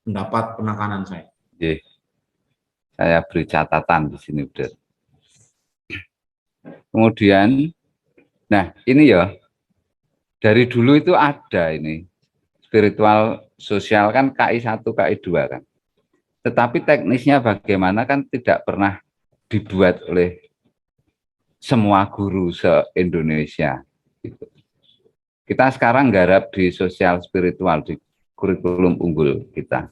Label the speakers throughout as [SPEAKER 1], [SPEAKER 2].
[SPEAKER 1] pendapat penekanan saya.
[SPEAKER 2] Oke. Saya beri catatan di sini, udah. Kemudian, nah ini ya, dari dulu itu ada ini, spiritual sosial kan KI 1, KI 2 kan. Tetapi teknisnya bagaimana kan tidak pernah dibuat oleh semua guru se-Indonesia. Gitu. Kita sekarang garap di sosial spiritual, di kurikulum unggul kita.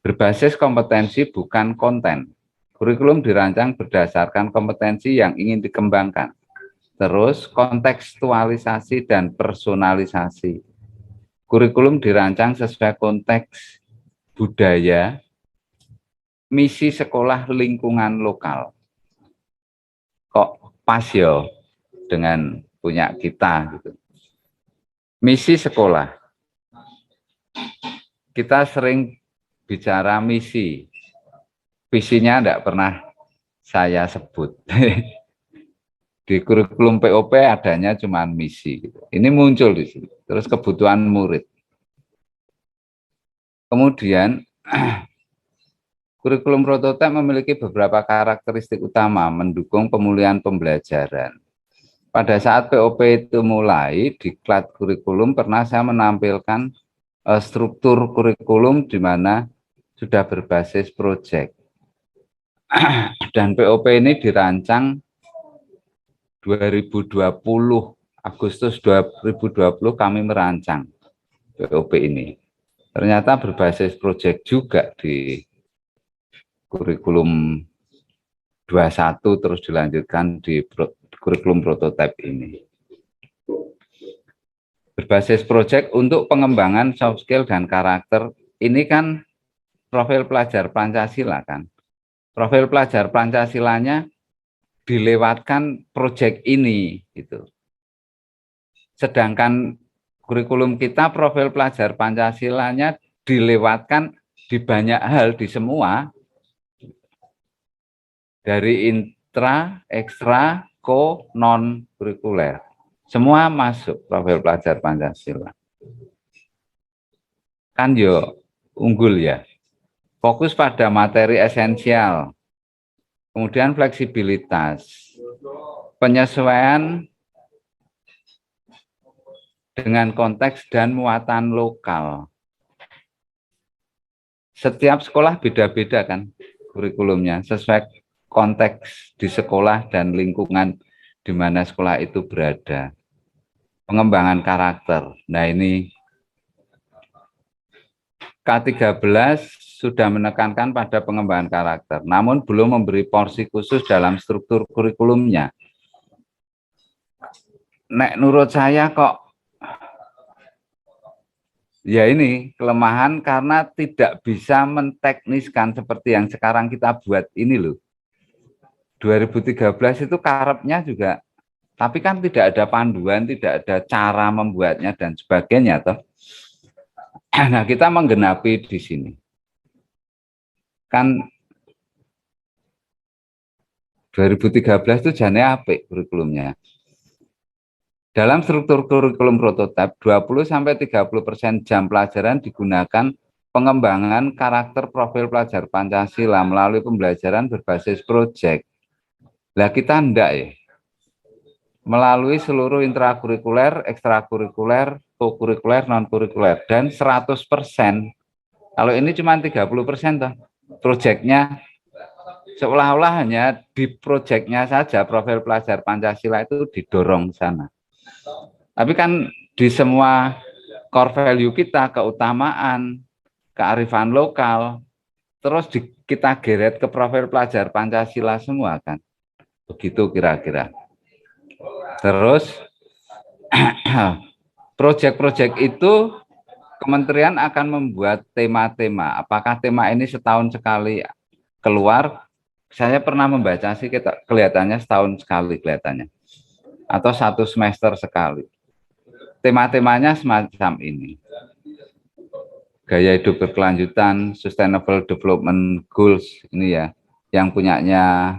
[SPEAKER 2] Berbasis kompetensi bukan konten. Kurikulum dirancang berdasarkan kompetensi yang ingin dikembangkan. Terus kontekstualisasi dan personalisasi. Kurikulum dirancang sesuai konteks budaya, misi sekolah lingkungan lokal. Kok pas ya dengan punya kita gitu. Misi sekolah. Kita sering bicara misi. Visinya tidak pernah saya sebut. Di kurikulum POP adanya cuma misi. Gitu. Ini muncul di sini. Terus kebutuhan murid. Kemudian kurikulum prototipe memiliki beberapa karakteristik utama mendukung pemulihan pembelajaran. Pada saat POP itu mulai, diklat kurikulum pernah saya menampilkan struktur kurikulum di mana sudah berbasis proyek. Dan POP ini dirancang 2020, Agustus 2020 kami merancang POP ini. Ternyata berbasis proyek juga di kurikulum 21 terus dilanjutkan di kurikulum prototipe ini. Berbasis proyek untuk pengembangan soft skill dan karakter, ini kan profil pelajar Pancasila kan. Profil pelajar Pancasilanya dilewatkan proyek ini gitu. Sedangkan kurikulum kita profil pelajar Pancasilanya dilewatkan di banyak hal, di semua, dari intra, ekstra, ko, non kurikuler. Semua masuk profil pelajar Pancasila. Kan yo unggul ya. Fokus pada materi esensial. Kemudian fleksibilitas. Penyesuaian dengan konteks dan muatan lokal. Setiap sekolah beda-beda kan kurikulumnya, sesuai konteks di sekolah dan lingkungan di mana sekolah itu berada. Pengembangan karakter. Nah ini K13 sudah menekankan pada pengembangan karakter, namun belum memberi porsi khusus dalam struktur kurikulumnya. Nek menurut saya kok, ya ini kelemahan karena tidak bisa mentekniskan seperti yang sekarang kita buat ini loh. 2013 itu karepnya juga, tapi kan tidak ada panduan, tidak ada cara membuatnya dan sebagainya toh. Nah, kita menggenapi di sini. Kan 2013 itu jane apik kurikulumnya. Dalam struktur kurikulum prototipe, 20-30% jam pelajaran digunakan pengembangan karakter profil pelajar Pancasila melalui pembelajaran berbasis proyek. Lah kita enggak ya. Melalui seluruh intrakurikuler, ekstrakurikuler, kokurikuler, non-kurikuler, dan 100%. Kalau ini cuma 30% toh. Proyeknya seolah-olah hanya di proyeknya saja profil pelajar Pancasila itu didorong sana. Tapi kan di semua core value kita, keutamaan, kearifan lokal, terus kita geret ke profil pelajar Pancasila semua kan. Begitu kira-kira. Terus proyek-proyek itu kementerian akan membuat tema-tema. Apakah tema ini setahun sekali keluar? Saya pernah membaca sih, kelihatannya setahun sekali kelihatannya. Atau 1 semester sekali. Tema-temanya semacam ini. Gaya hidup berkelanjutan, Sustainable Development Goals, ini ya, yang punyanya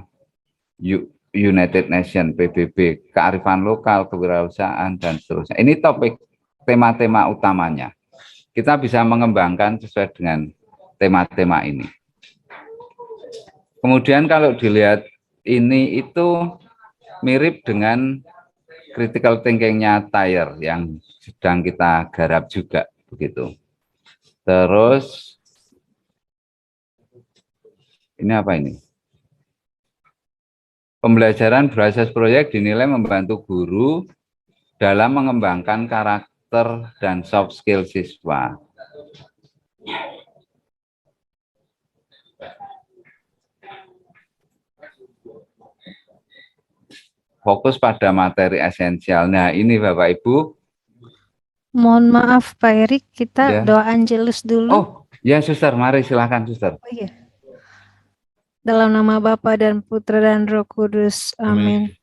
[SPEAKER 2] United Nations, PBB, kearifan lokal, kewirausahaan, dan seterusnya. Ini topik tema-tema utamanya. Kita bisa mengembangkan sesuai dengan tema-tema ini. Kemudian kalau dilihat ini itu mirip dengan critical thinking-nya Thayer yang sedang kita garap juga begitu. Terus ini apa ini? Pembelajaran berbasis proyek dinilai membantu guru dalam mengembangkan karakter dan soft skill siswa. Fokus pada materi esensial. Nah, ini Bapak Ibu.
[SPEAKER 1] Mohon maaf Pak Erik, kita doa Angelus dulu.
[SPEAKER 2] Oh, ya Suster, mari silakan Suster.
[SPEAKER 1] Oh iya. Dalam nama Bapa dan Putra dan Roh Kudus. Amin.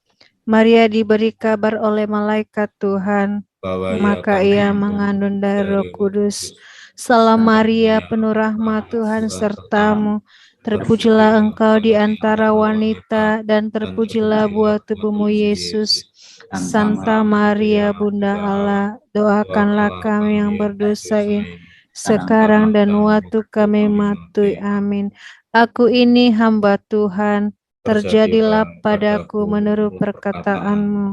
[SPEAKER 1] Maria diberi kabar oleh malaikat Tuhan, maka ia mengandung dari Roh Kudus. Salam Maria, penuh rahmat Tuhan sertamu. Terpujilah engkau di antara wanita, dan terpujilah buah tubuhmu Yesus. Santa Maria, Bunda Allah, doakanlah kami yang berdosa ini, sekarang dan waktu kami mati. Amin. Aku ini hamba Tuhan, terjadilah padaku menurut perkataanmu.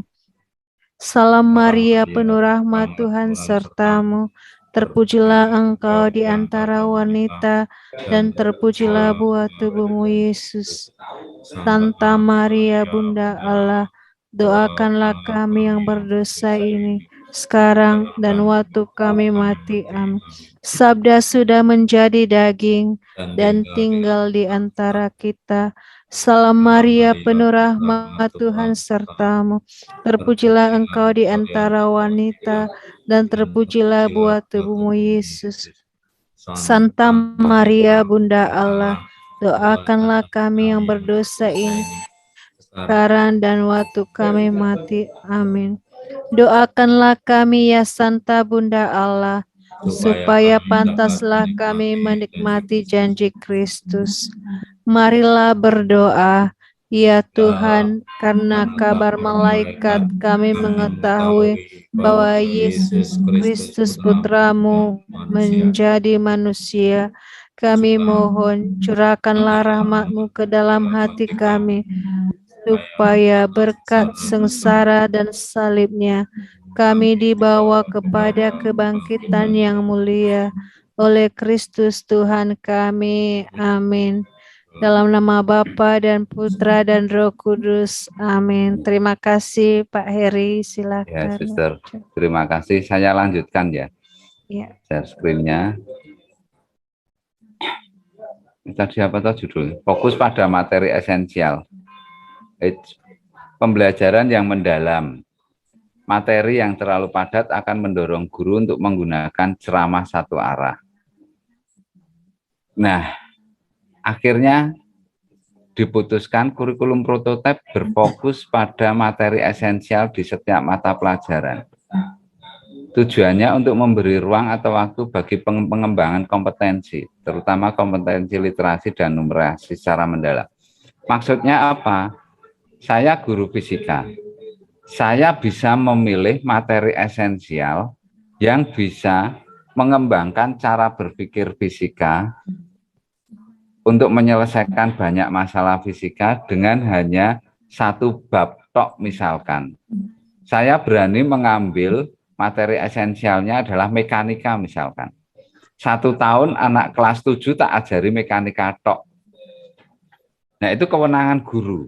[SPEAKER 1] Salam Maria, penuh rahmat Tuhan sertamu. Terpujilah engkau di antara wanita, dan terpujilah buah tubuhmu Yesus. Santa Maria, Bunda Allah, doakanlah kami yang berdosa ini, sekarang dan waktu kami mati. Amin. Sabda sudah menjadi daging dan tinggal di antara kita. Salam Maria, penuh rahmat Tuhan sertamu. Terpujilah engkau di antara wanita, dan terpujilah buah tubuhmu Yesus. Santa Maria, Bunda Allah, doakanlah kami yang berdosa ini, sekarang dan waktu kami mati. Amin. Doakanlah kami ya Santa Bunda Allah, supaya pantaslah kami menikmati janji Kristus. Marilah berdoa. Ya Tuhan, karena kabar malaikat kami mengetahui bahwa Yesus Kristus Putramu menjadi manusia. Kami mohon curahkanlah rahmat-Mu ke dalam hati kami, supaya berkat sengsara dan salibnya kami dibawa kepada kebangkitan yang mulia oleh Kristus Tuhan kami. Amin. Dalam nama Bapa dan Putra dan Roh Kudus. Amin. Terima kasih Pak Heri, silakan.
[SPEAKER 2] Ya, Suster. Terima kasih. Saya lanjutkan ya.
[SPEAKER 1] Ya.
[SPEAKER 2] Share screen-nya. Tadi apa tuh judul? Fokus pada materi esensial. Pembelajaran yang mendalam. Materi yang terlalu padat akan mendorong guru untuk menggunakan ceramah satu arah. Nah, akhirnya diputuskan kurikulum prototipe berfokus pada materi esensial di setiap mata pelajaran. Tujuannya untuk memberi ruang atau waktu bagi pengembangan kompetensi, terutama kompetensi literasi dan numerasi secara mendalam. Maksudnya apa? Saya guru fisika. Saya bisa memilih materi esensial yang bisa mengembangkan cara berpikir fisika untuk menyelesaikan banyak masalah fisika dengan hanya satu bab tok misalkan. Saya berani mengambil materi esensialnya adalah mekanika misalkan. 1 tahun anak kelas 7 tak ajari mekanika tok. Nah itu kewenangan guru,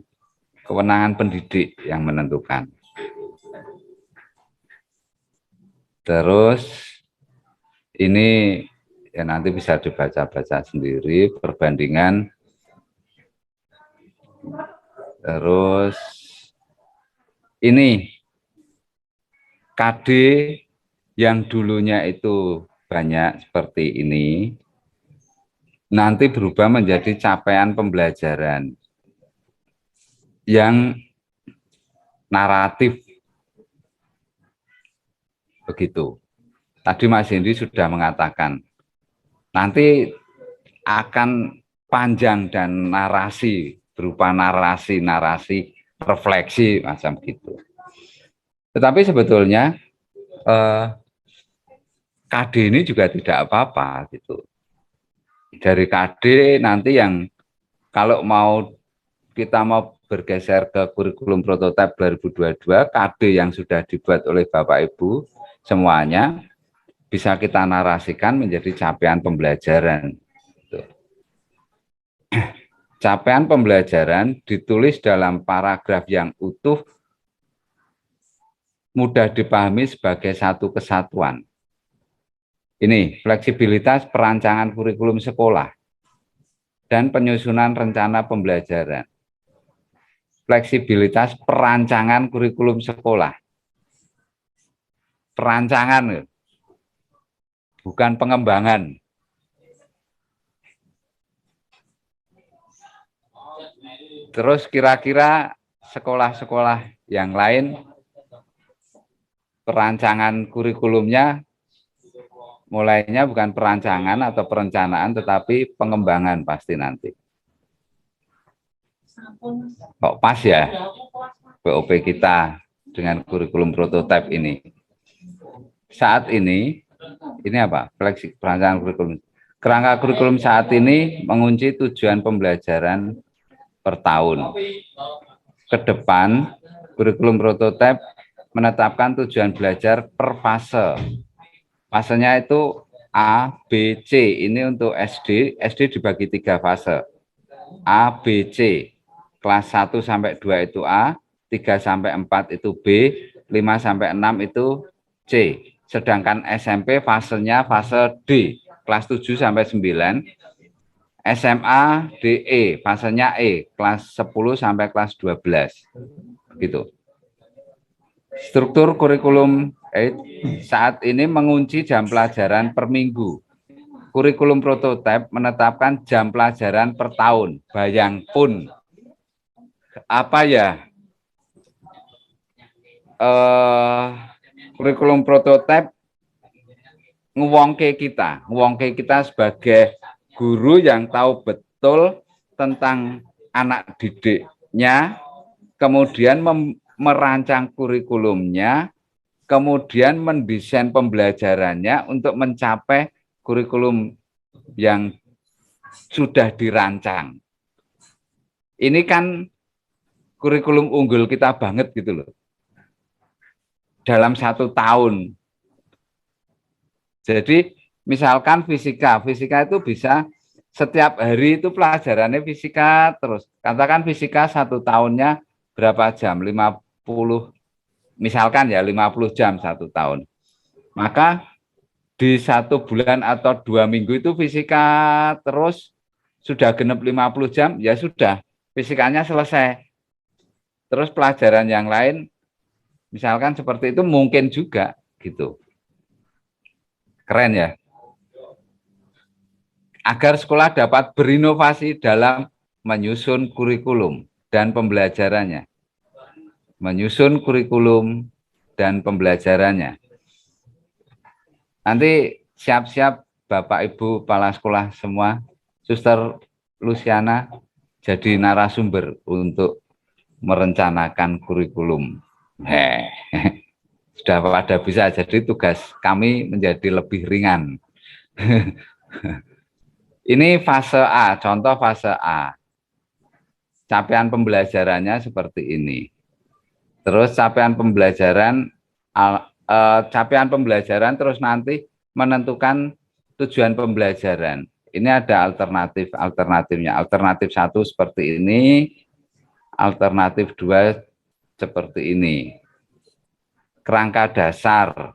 [SPEAKER 2] kewenangan pendidik yang menentukan. Terus ini ya nanti bisa dibaca-baca sendiri perbandingan. Terus ini KD yang dulunya itu banyak seperti ini nanti berubah menjadi capaian pembelajaran yang naratif. Begitu. Tadi Mas Hendy sudah mengatakan nanti akan panjang dan narasi berupa narasi refleksi macam gitu. Tetapi sebetulnya KD ini juga tidak apa-apa gitu. dari KD nanti yang kalau kita mau bergeser ke kurikulum prototipe 2022, KD yang sudah dibuat oleh Bapak Ibu semuanya bisa kita narasikan menjadi capaian pembelajaran. Capaian pembelajaran ditulis dalam paragraf yang utuh, mudah dipahami sebagai satu kesatuan. Ini fleksibilitas perancangan kurikulum sekolah dan penyusunan rencana pembelajaran. Fleksibilitas perancangan kurikulum sekolah. Perancangan, bukan pengembangan. Terus kira-kira sekolah-sekolah yang lain perancangan kurikulumnya mulainya bukan perancangan atau perencanaan, tetapi pengembangan pasti nanti. Kok pas ya POP kita dengan kurikulum prototipe ini? Saat ini apa? Fleksi perancangan kurikulum. Kerangka kurikulum saat ini mengunci tujuan pembelajaran per tahun. Ke depan, kurikulum prototipe menetapkan tujuan belajar per fase. Fasenya itu A, B, C. Ini untuk SD. SD dibagi 3 fase. A, B, C. Kelas 1 sampai 2 itu A, 3 sampai 4 itu B, 5 sampai 6 itu C. Sedangkan SMP fasenya fase D. Kelas 7 sampai 9. SMA DE, fasenya E, kelas 10 sampai kelas 12. Gitu. Struktur kurikulum saat ini mengunci jam pelajaran per minggu. Kurikulum prototipe menetapkan jam pelajaran per tahun. Bayang pun apa ya? Kurikulum prototipe ngewongke kita sebagai guru yang tahu betul tentang anak didiknya, kemudian merancang kurikulumnya, kemudian mendesain pembelajarannya untuk mencapai kurikulum yang sudah dirancang. Ini kan kurikulum unggul kita banget gitu loh. Dalam 1 tahun. Jadi misalkan fisika itu bisa setiap hari itu pelajarannya fisika terus. Katakan fisika 1 tahunnya berapa jam? 50, misalkan ya 50 jam 1 tahun. Maka di 1 bulan atau 2 minggu itu fisika terus sudah genep 50 jam, ya sudah, fisikanya selesai. Terus pelajaran yang lain, misalkan seperti itu mungkin juga gitu. Keren ya. Agar sekolah dapat berinovasi dalam menyusun kurikulum dan pembelajarannya. Menyusun kurikulum dan pembelajarannya. Nanti siap-siap Bapak Ibu kepala sekolah semua, Suster Luciana jadi narasumber untuk merencanakan kurikulum. Sudah pada bisa, jadi tugas kami menjadi lebih ringan. Ini fase A, contoh fase A. Capaian pembelajarannya seperti ini. Terus capaian pembelajaran terus nanti menentukan tujuan pembelajaran. Ini ada alternatifnya. Alternatif 1 seperti ini, alternatif 2 seperti ini. Kerangka dasar.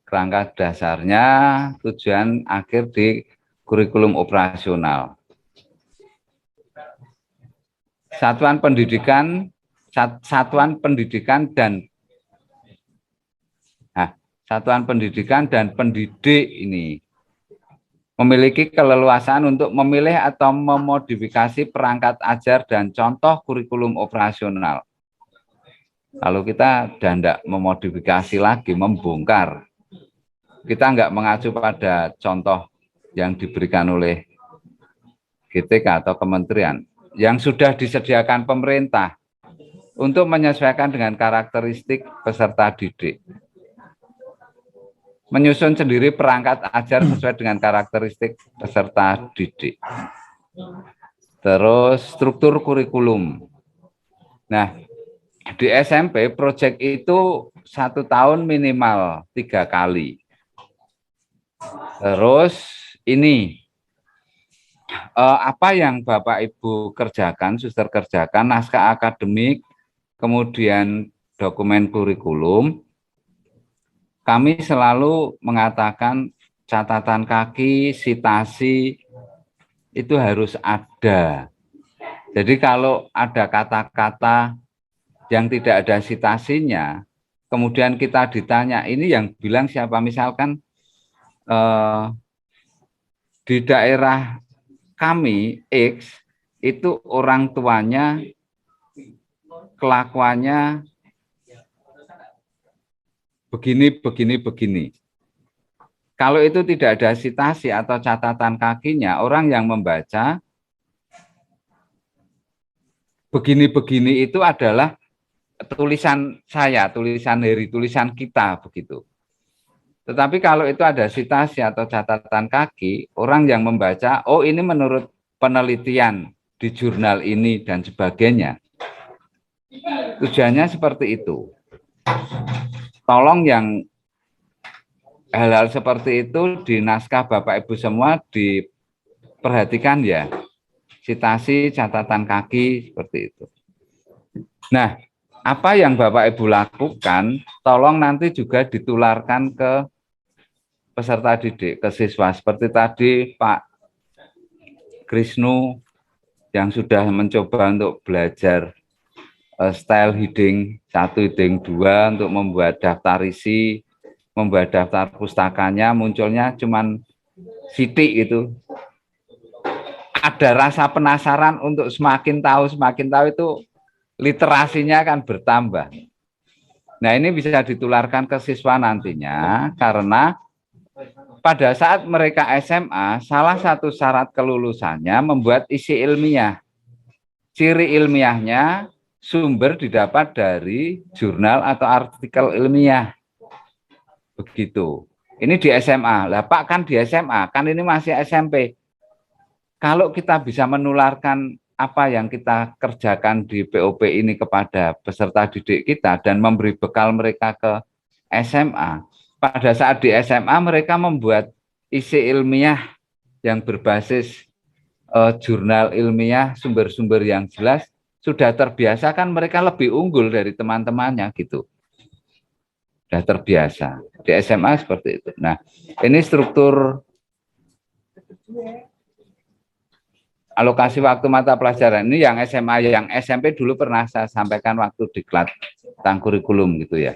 [SPEAKER 2] Kerangka dasarnya tujuan akhir di kurikulum operasional. Satuan pendidikan dan pendidik ini memiliki keleluasaan untuk memilih atau memodifikasi perangkat ajar dan contoh kurikulum operasional. Lalu kita tidak memodifikasi lagi, membongkar. Kita nggak mengacu pada contoh yang diberikan oleh GTK atau kementerian yang sudah disediakan pemerintah untuk menyesuaikan dengan karakteristik peserta didik. menyusun sendiri perangkat ajar sesuai dengan karakteristik peserta didik. Terus struktur kurikulum. Nah, di SMP proyek itu 1 tahun minimal 3 kali. Terus ini apa yang Bapak Ibu kerjakan, suster kerjakan, naskah akademik, kemudian dokumen kurikulum, kami selalu mengatakan catatan kaki, sitasi, itu harus ada. Jadi kalau ada kata-kata yang tidak ada sitasinya, kemudian kita ditanya, ini yang bilang siapa? Misalkan di daerah kami X itu orang tuanya kelakuannya begini. Kalau itu tidak ada sitasi atau catatan kakinya, orang yang membaca begini itu adalah tulisan saya, tulisan Heri, tulisan kita begitu. Tetapi kalau itu ada sitasi atau catatan kaki, orang yang membaca, oh ini menurut penelitian di jurnal ini dan sebagainya. Tujuannya seperti itu. Tolong yang hal-hal seperti itu di naskah Bapak Ibu semua diperhatikan ya. Sitasi, catatan kaki, seperti itu. Nah, apa yang Bapak Ibu lakukan, tolong nanti juga ditularkan ke peserta didik, ke siswa. Seperti tadi Pak Krisnu yang sudah mencoba untuk belajar style heading 1, heading 2 untuk membuat daftar isi, membuat daftar pustakanya, munculnya cuman sitik itu. Ada rasa penasaran untuk semakin tahu itu literasinya akan bertambah. Nah, ini bisa ditularkan ke siswa nantinya karena pada saat mereka SMA, salah satu syarat kelulusannya membuat isi ilmiah. Ciri ilmiahnya sumber didapat dari jurnal atau artikel ilmiah. Begitu. Ini di SMA. Lah Pak kan di SMA, kan ini masih SMP. Kalau kita bisa menularkan apa yang kita kerjakan di POP ini kepada peserta didik kita dan memberi bekal mereka ke SMA, pada saat di SMA mereka membuat isi ilmiah yang berbasis jurnal ilmiah, sumber-sumber yang jelas, sudah terbiasa kan mereka lebih unggul dari teman-temannya gitu. Sudah terbiasa. Di SMA seperti itu. Nah, ini struktur alokasi waktu mata pelajaran. Ini yang SMA, yang SMP dulu pernah saya sampaikan waktu diklat tentang kurikulum gitu ya.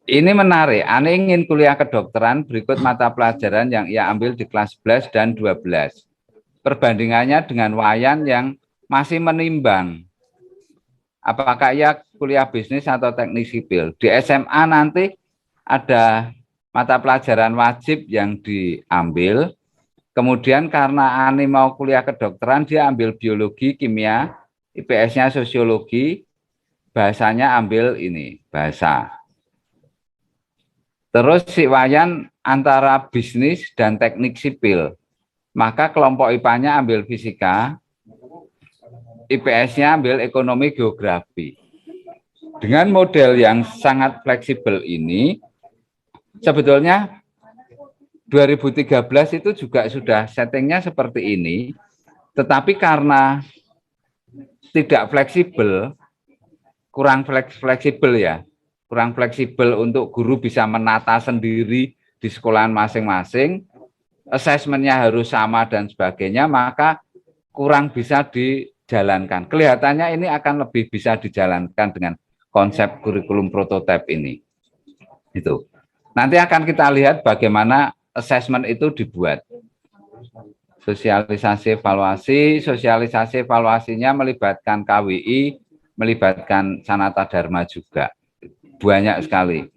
[SPEAKER 2] Ini menarik, Ane ingin kuliah kedokteran, berikut mata pelajaran yang ia ambil di kelas 11 dan 12. Perbandingannya dengan Wayan yang masih menimbang. Apakah ia kuliah bisnis atau teknik sipil? Di SMA nanti ada mata pelajaran wajib yang diambil. Kemudian karena Ani mau kuliah kedokteran, dia ambil biologi, kimia, IPS-nya sosiologi, bahasanya ambil ini, bahasa. Terus si Wayan antara bisnis dan teknik sipil. Maka kelompok IPA-nya ambil fisika, IPS-nya ambil ekonomi geografi. Dengan model yang sangat fleksibel ini, sebetulnya 2013 itu juga sudah settingnya seperti ini, tetapi karena tidak fleksibel, kurang fleksibel ya, kurang fleksibel untuk guru bisa menata sendiri di sekolahan masing-masing, asesmennya harus sama dan sebagainya, maka kurang bisa dijalankan. Kelihatannya ini akan lebih bisa dijalankan dengan konsep kurikulum prototipe ini. Itu. Nanti akan kita lihat bagaimana asesmen itu dibuat. Sosialisasi evaluasinya melibatkan KWI, melibatkan Sanata Dharma juga. Banyak sekali.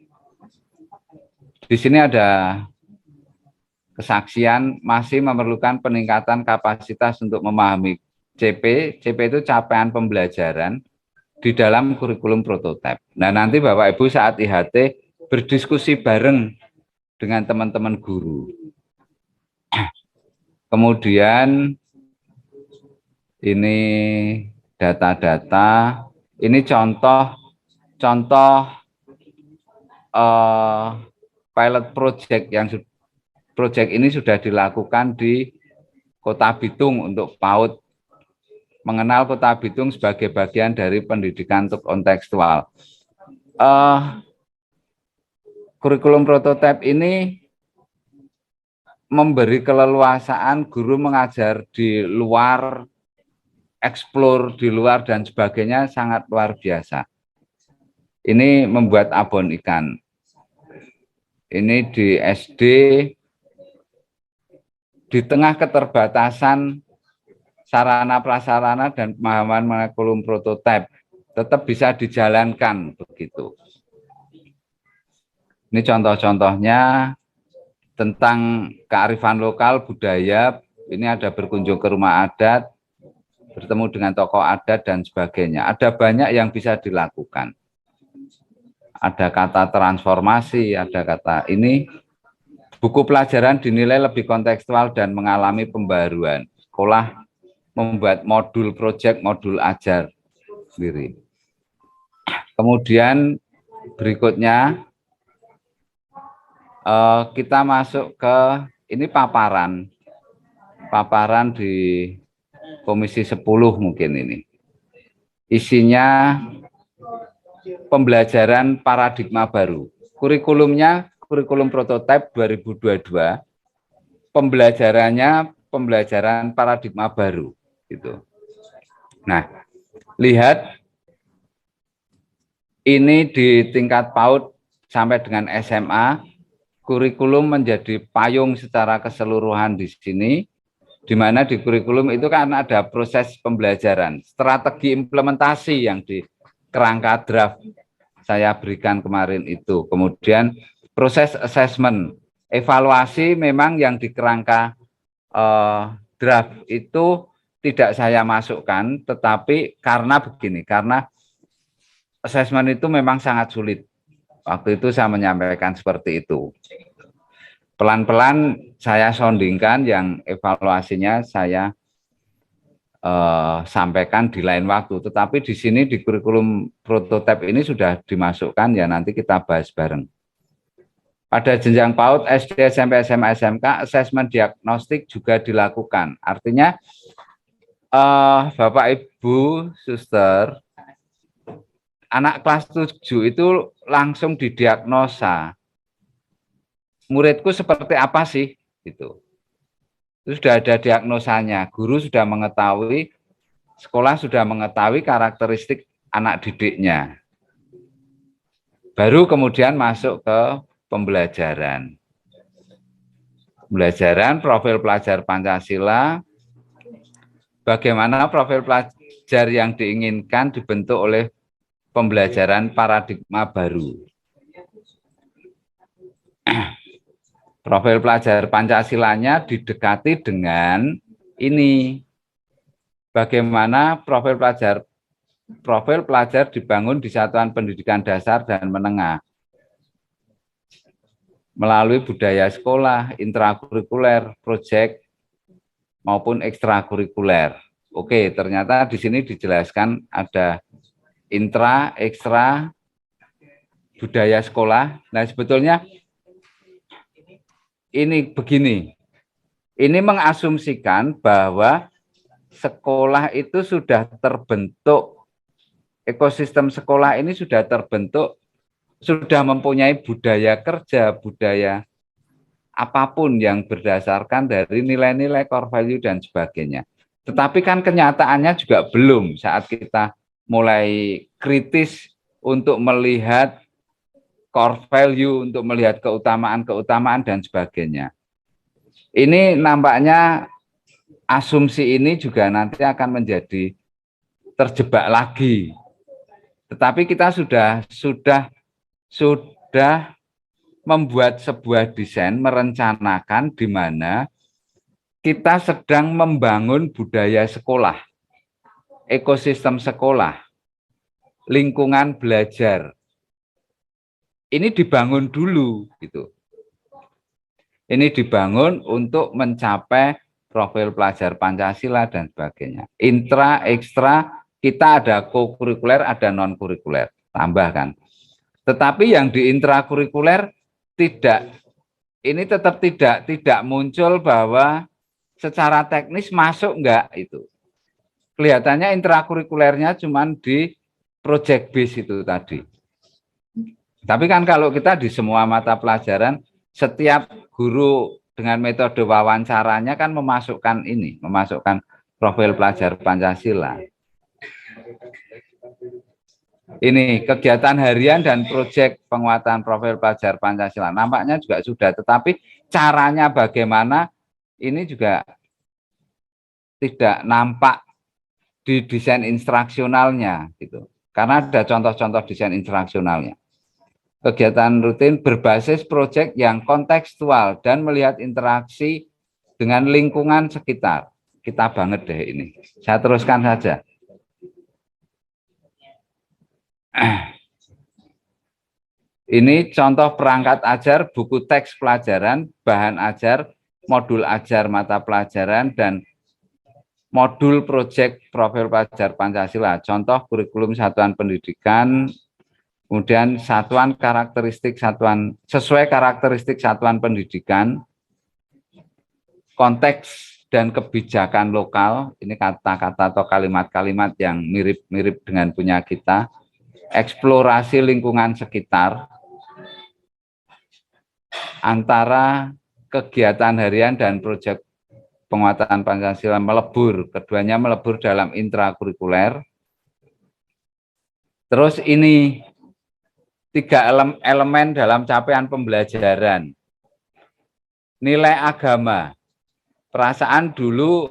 [SPEAKER 2] Di sini ada kesaksian masih memerlukan peningkatan kapasitas untuk memahami CP. CP itu capaian pembelajaran. di dalam kurikulum prototipe. Nah, nanti Bapak Ibu saat IHT berdiskusi bareng dengan teman-teman guru. Kemudian ini data-data, ini contoh pilot project yang project ini sudah dilakukan di Kota Bitung untuk PAUD, mengenal Kota Bitung sebagai bagian dari pendidikan kontekstual. Kurikulum prototipe ini memberi keleluasaan guru mengajar di luar, eksplor di luar dan sebagainya sangat luar biasa. Ini membuat abon ikan. Ini di SD, di tengah keterbatasan sarana prasarana dan pemahaman kurikulum prototipe tetap bisa dijalankan begitu. Ini contoh-contohnya tentang kearifan lokal budaya. Ini ada berkunjung ke rumah adat, bertemu dengan tokoh adat dan sebagainya. Ada banyak yang bisa dilakukan. Ada kata transformasi, ada kata ini. Buku pelajaran dinilai lebih kontekstual dan mengalami pembaruan. Sekolah membuat modul proyek, modul ajar sendiri. Kemudian berikutnya kita masuk ke ini paparan di Komisi 10 mungkin ini. Isinya pembelajaran paradigma baru. Kurikulumnya kurikulum prototipe 2022. Pembelajaran paradigma baru gitu. Nah, lihat ini di tingkat PAUD sampai dengan SMA, kurikulum menjadi payung secara keseluruhan di sini, di mana di kurikulum itu kan ada proses pembelajaran, strategi implementasi yang di kerangka draft saya berikan kemarin itu. Kemudian proses assessment, evaluasi memang yang di kerangka draft itu tidak saya masukkan, tetapi karena begini, karena assessment itu memang sangat sulit. Waktu itu saya menyampaikan seperti itu. Pelan-pelan saya soundingkan yang evaluasinya saya sampaikan di lain waktu. Tetapi di sini di kurikulum prototipe ini sudah dimasukkan, ya nanti kita bahas bareng. Pada jenjang PAUD, SD, SMP, SMA, SMK, asesmen diagnostik juga dilakukan. Artinya, Bapak, Ibu, Suster, anak kelas 7 itu langsung didiagnosa. Muridku seperti apa sih? Gitu. Itu sudah ada diagnosanya. Guru sudah mengetahui, sekolah sudah mengetahui karakteristik anak didiknya. Baru kemudian masuk ke pembelajaran. Pembelajaran profil pelajar Pancasila, bagaimana profil pelajar yang diinginkan dibentuk oleh pembelajaran paradigma baru. Profil pelajar Pancasilanya didekati dengan ini. Bagaimana profil pelajar dibangun di satuan pendidikan dasar dan menengah. Melalui budaya sekolah, intrakurikuler, proyek, maupun ekstrakurikuler. Oke, ternyata di sini dijelaskan ada intra, ekstra, budaya sekolah. Nah, sebetulnya ini begini, ini mengasumsikan bahwa sekolah itu sudah terbentuk, ekosistem sekolah ini sudah terbentuk, sudah mempunyai budaya kerja, budaya apapun yang berdasarkan dari nilai-nilai core value dan sebagainya. Tetapi kan kenyataannya juga belum saat kita mulai kritis untuk melihat core value, untuk melihat keutamaan-keutamaan dan sebagainya. Ini nampaknya asumsi ini juga nanti akan menjadi terjebak lagi. Tetapi kita sudah membuat sebuah desain, merencanakan di mana kita sedang membangun budaya sekolah, ekosistem sekolah. lingkungan belajar. Ini dibangun dulu gitu. Ini dibangun untuk mencapai profil pelajar Pancasila dan sebagainya. Intra, ekstra, kita ada co-kurikuler, ada non-kurikuler, tambahkan. Tetapi yang di intrakurikuler tidak, ini tetap tidak muncul bahwa secara teknis masuk enggak itu. Kelihatannya intrakurikulernya cuma di project base itu tadi. Tapi kan kalau kita di semua mata pelajaran, setiap guru dengan metode wawancaranya kan memasukkan ini, memasukkan profil pelajar Pancasila. Ini kegiatan harian dan proyek penguatan profil pelajar Pancasila. Nampaknya juga sudah, tetapi caranya bagaimana ini juga tidak nampak di desain instruksionalnya gitu. Karena ada contoh-contoh desain instruksionalnya. Kegiatan rutin berbasis proyek yang kontekstual dan melihat interaksi dengan lingkungan sekitar. Kita banget deh ini. Saya teruskan saja. Ini contoh perangkat ajar, buku teks pelajaran, bahan ajar, modul ajar mata pelajaran, dan modul proyek profil pelajar Pancasila. Contoh kurikulum satuan pendidikan, kemudian satuan karakteristik satuan, sesuai karakteristik satuan pendidikan, konteks dan kebijakan lokal, ini kata-kata atau kalimat-kalimat yang mirip-mirip dengan punya kita, eksplorasi lingkungan sekitar, antara kegiatan harian dan proyek penguatan Pancasila melebur, keduanya melebur dalam intrakurikuler. Terus ini 3 elemen dalam capaian pembelajaran. Nilai agama. Perasaan dulu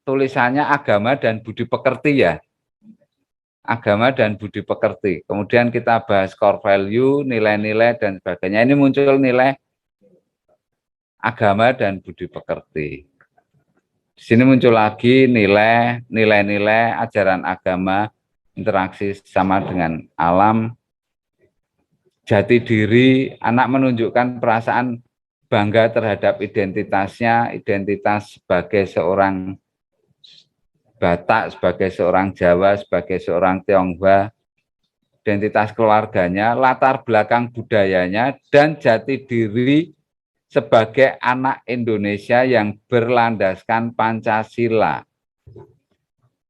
[SPEAKER 2] tulisannya agama dan budi pekerti ya. Agama dan budi pekerti. Kemudian kita bahas core value, nilai-nilai dan sebagainya. Ini muncul nilai agama dan budi pekerti. Di sini muncul lagi nilai-nilai ajaran agama, interaksi sama dengan alam, jati diri, anak menunjukkan perasaan bangga terhadap identitasnya, identitas sebagai seorang Batak, sebagai seorang Jawa, sebagai seorang Tionghoa, identitas keluarganya, latar belakang budayanya, dan jati diri sebagai anak Indonesia yang berlandaskan Pancasila.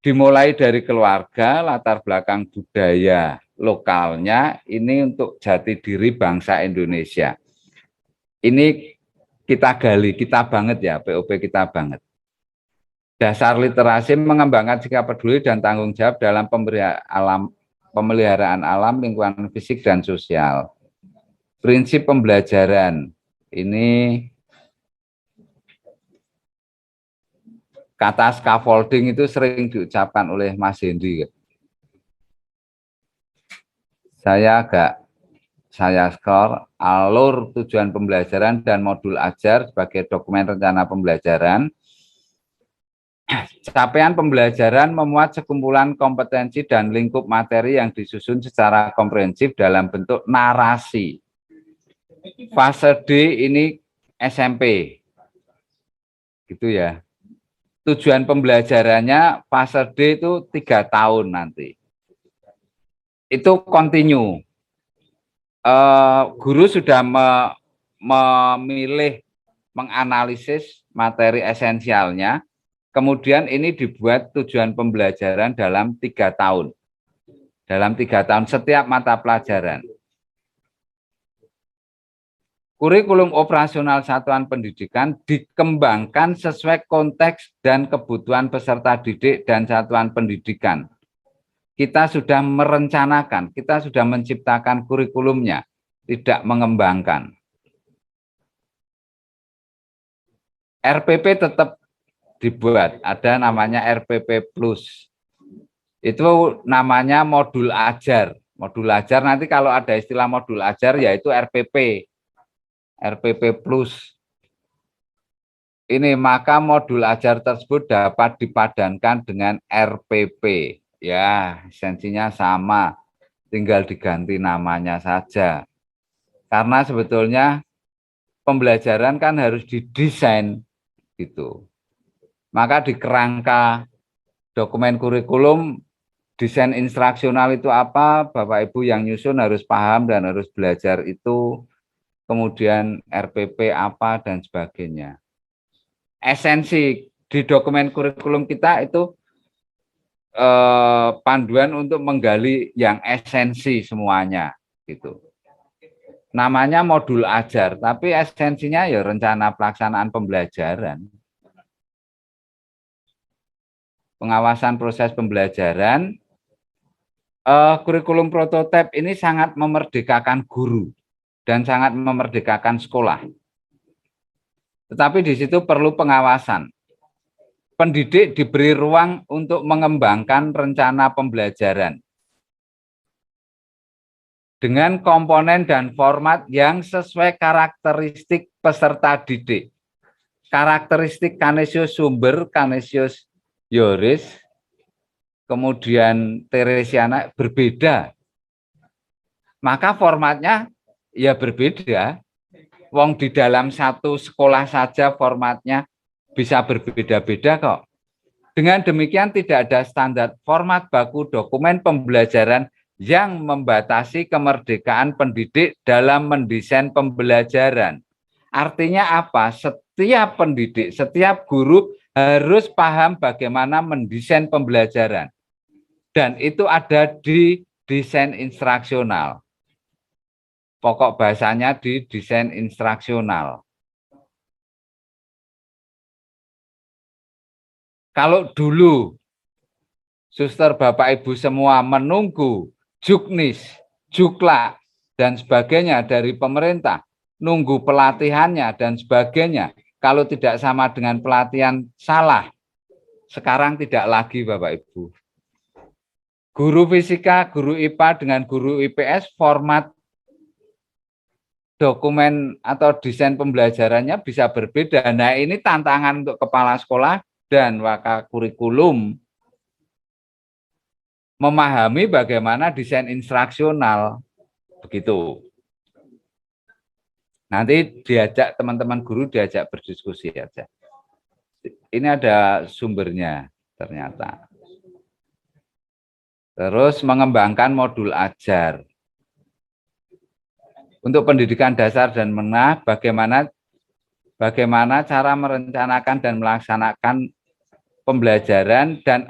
[SPEAKER 2] Dimulai dari keluarga, latar belakang budaya lokalnya, ini untuk jati diri bangsa Indonesia. Ini kita gali, kita banget ya, POP kita banget. Dasar literasi mengembangkan sikap peduli dan tanggung jawab dalam pemeliharaan alam, lingkungan fisik dan sosial. Prinsip pembelajaran, ini kata scaffolding itu sering diucapkan oleh Mas Hendy. Saya skor alur tujuan pembelajaran dan modul ajar sebagai dokumen rencana pembelajaran. Capaian pembelajaran memuat sekumpulan kompetensi dan lingkup materi yang disusun secara komprehensif dalam bentuk narasi. Fase D ini SMP. Gitu ya. Tujuan pembelajarannya fase D itu 3 tahun nanti. Itu continue. Guru sudah memilih, menganalisis materi esensialnya, kemudian ini dibuat tujuan pembelajaran dalam 3 tahun. Dalam 3 tahun setiap mata pelajaran. Kurikulum operasional satuan pendidikan dikembangkan sesuai konteks dan kebutuhan peserta didik dan satuan pendidikan. Kita sudah merencanakan, kita sudah menciptakan kurikulumnya, tidak mengembangkan. RPP tetap dibuat, ada namanya RPP Plus. Itu namanya modul ajar. Modul ajar nanti kalau ada istilah modul ajar yaitu RPP. RPP Plus. Ini maka modul ajar tersebut dapat dipadankan dengan RPP. Ya, esensinya sama, tinggal diganti namanya saja. Karena sebetulnya pembelajaran kan harus didesain gitu. Maka di kerangka dokumen kurikulum, desain instruksional itu apa, Bapak Ibu yang nyusun harus paham dan harus belajar itu, kemudian RPP apa dan sebagainya. Esensi di dokumen kurikulum kita itu panduan untuk menggali yang esensi semuanya gitu. Namanya modul ajar, tapi esensinya ya rencana pelaksanaan pembelajaran. Pengawasan proses pembelajaran, kurikulum prototipe ini sangat memerdekakan guru dan sangat memerdekakan sekolah. Tetapi di situ perlu pengawasan. Pendidik diberi ruang untuk mengembangkan rencana pembelajaran dengan komponen dan format yang sesuai karakteristik peserta didik. Karakteristik Canisius Sumber, Canisius Yoris, kemudian Teresiana berbeda. Maka formatnya ya berbeda. Wong di dalam satu sekolah saja formatnya bisa berbeda-beda kok. Dengan demikian tidak ada standar format baku dokumen pembelajaran yang membatasi kemerdekaan pendidik dalam mendesain pembelajaran. Artinya apa? Setiap pendidik, setiap guru harus paham bagaimana mendesain pembelajaran. Dan itu ada di desain instruksional. Pokok bahasanya di desain instruksional. Kalau dulu suster Bapak Ibu semua menunggu juknis, jukla, dan sebagainya dari pemerintah, nunggu pelatihannya dan sebagainya, kalau tidak sama dengan pelatihan salah, sekarang tidak lagi Bapak Ibu. Guru fisika, guru IPA dengan guru IPS format dokumen atau desain pembelajarannya bisa berbeda. Nah, ini tantangan untuk kepala sekolah dan wakakurikulum memahami bagaimana desain instruksional. Begitu. Nanti diajak teman-teman guru diajak berdiskusi aja. Ini ada sumbernya ternyata. Terus mengembangkan modul ajar. Untuk pendidikan dasar dan menengah, bagaimana cara merencanakan dan melaksanakan pembelajaran dan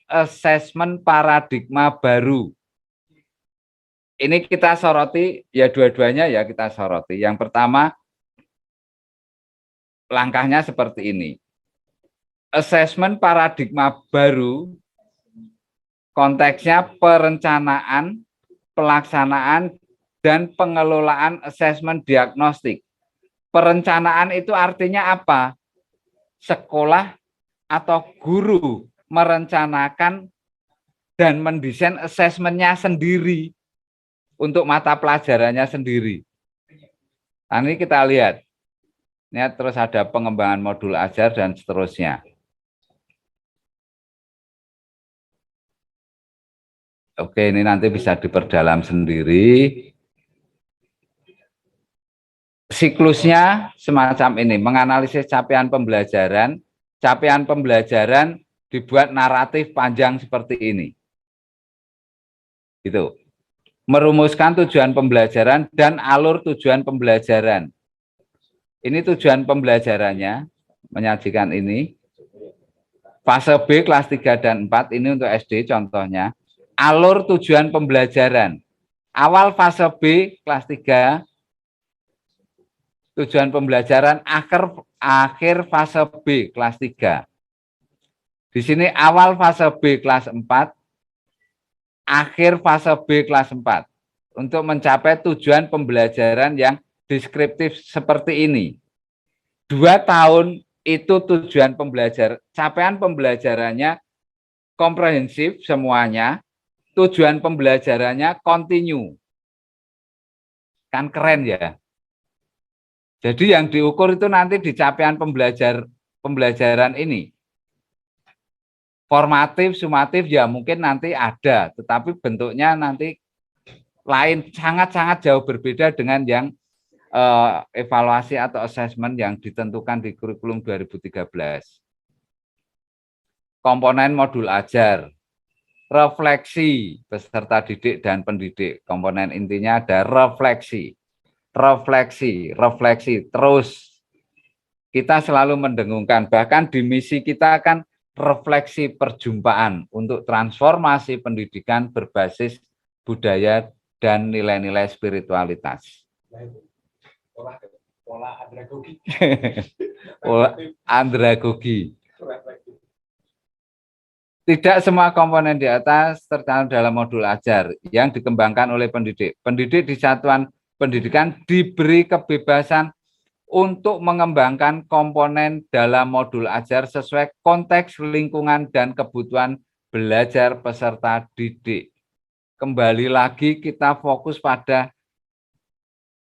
[SPEAKER 2] asesmen paradigma baru. Ini kita soroti, ya dua-duanya ya kita soroti. Yang pertama, langkahnya seperti ini. Asesmen paradigma baru, konteksnya perencanaan, pelaksanaan, dan pengelolaan asesmen diagnostik. Perencanaan itu artinya apa? Sekolah atau guru merencanakan dan mendesain asesmennya sendiri untuk mata pelajarannya sendiri. Nah, ini kita lihat. Ini terus ada pengembangan modul ajar dan seterusnya. Oke, ini nanti bisa diperdalam sendiri. Siklusnya semacam ini, menganalisis capaian pembelajaran dibuat naratif panjang seperti ini. Gitu. Merumuskan tujuan pembelajaran dan alur tujuan pembelajaran. Ini tujuan pembelajarannya, menyajikan ini. Fase B kelas 3 dan 4, ini untuk SD contohnya. Alur tujuan pembelajaran. Awal fase B kelas 3, tujuan pembelajaran, akhir fase B kelas 3. Di sini awal fase B kelas 4, akhir fase B kelas 4. Untuk mencapai tujuan pembelajaran yang deskriptif seperti ini. 2 tahun itu tujuan pembelajaran, capaian pembelajarannya komprehensif semuanya, tujuan pembelajarannya kontinu. Kan keren ya. Jadi yang diukur itu nanti di capaian pembelajaran ini. Formatif, sumatif ya mungkin nanti ada, tetapi bentuknya nanti lain, sangat-sangat jauh berbeda dengan yang evaluasi atau assessment yang ditentukan di kurikulum 2013. Komponen modul ajar, refleksi peserta didik dan pendidik. Komponen intinya ada refleksi, terus kita selalu mendengungkan, bahkan di misi kita kan refleksi perjumpaan untuk transformasi pendidikan berbasis budaya dan nilai-nilai spiritualitas. Pola andragogi. Pola andragogi. Tidak semua komponen di atas tercantum dalam modul ajar yang dikembangkan oleh pendidik. Pendidik di satuan pendidikan diberi kebebasan untuk mengembangkan komponen dalam modul ajar sesuai konteks lingkungan dan kebutuhan belajar peserta didik. Kembali lagi kita fokus pada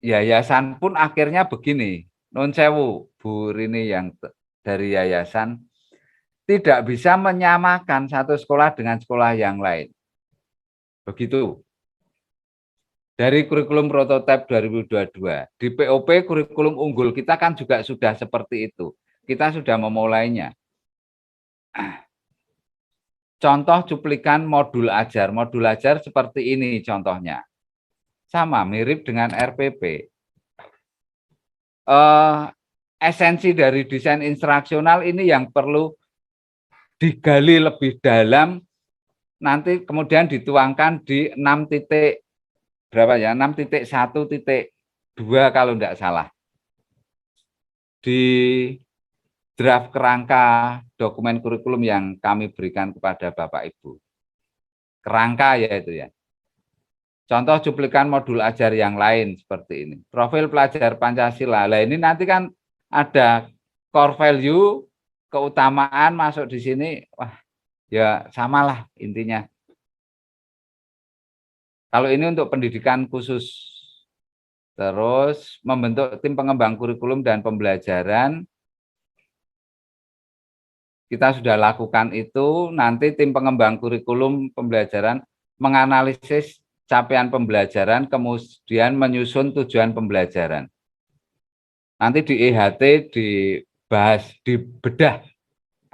[SPEAKER 2] yayasan pun akhirnya begini, non sewu, Bu Rini yang dari yayasan tidak bisa menyamakan satu sekolah dengan sekolah yang lain. Begitu. Dari kurikulum prototipe 2022, di POP kurikulum unggul kita kan juga sudah seperti itu. Kita sudah memulainya. Contoh cuplikan modul ajar. Modul ajar seperti ini contohnya. Sama, mirip dengan RPP. Esensi dari desain instruksional ini yang perlu digali lebih dalam, nanti kemudian dituangkan di 6 titik berapa ya, 6.1.2 kalau tidak salah di draft kerangka dokumen kurikulum yang kami berikan kepada Bapak Ibu. Kerangka yaitu ya. Contoh cuplikan modul ajar yang lain seperti ini. Profil pelajar Pancasila. Nah, ini nanti kan ada core value, keutamaan masuk di sini. Wah, ya samalah intinya. Kalau ini untuk pendidikan khusus. Terus membentuk tim pengembang kurikulum dan pembelajaran. Kita sudah lakukan itu, nanti tim pengembang kurikulum pembelajaran menganalisis capaian pembelajaran, kemudian menyusun tujuan pembelajaran. Nanti di EHT dibahas, dibedah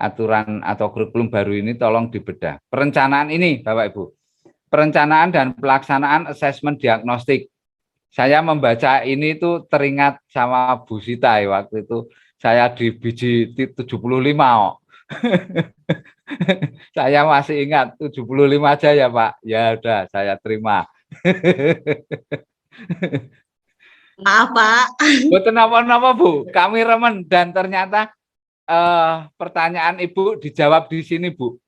[SPEAKER 2] aturan atau kurikulum baru ini tolong dibedah. Perencanaan ini Bapak Ibu, perencanaan dan pelaksanaan asesmen diagnostik. Saya membaca ini tuh teringat sama Bu Sita ya, waktu itu saya di biji 75 oh. Saya masih ingat 75 aja ya Pak. Ya udah saya terima.
[SPEAKER 3] Maaf Pak.
[SPEAKER 2] Betul nama Bu. Kami remen dan ternyata pertanyaan Ibu dijawab di sini Bu.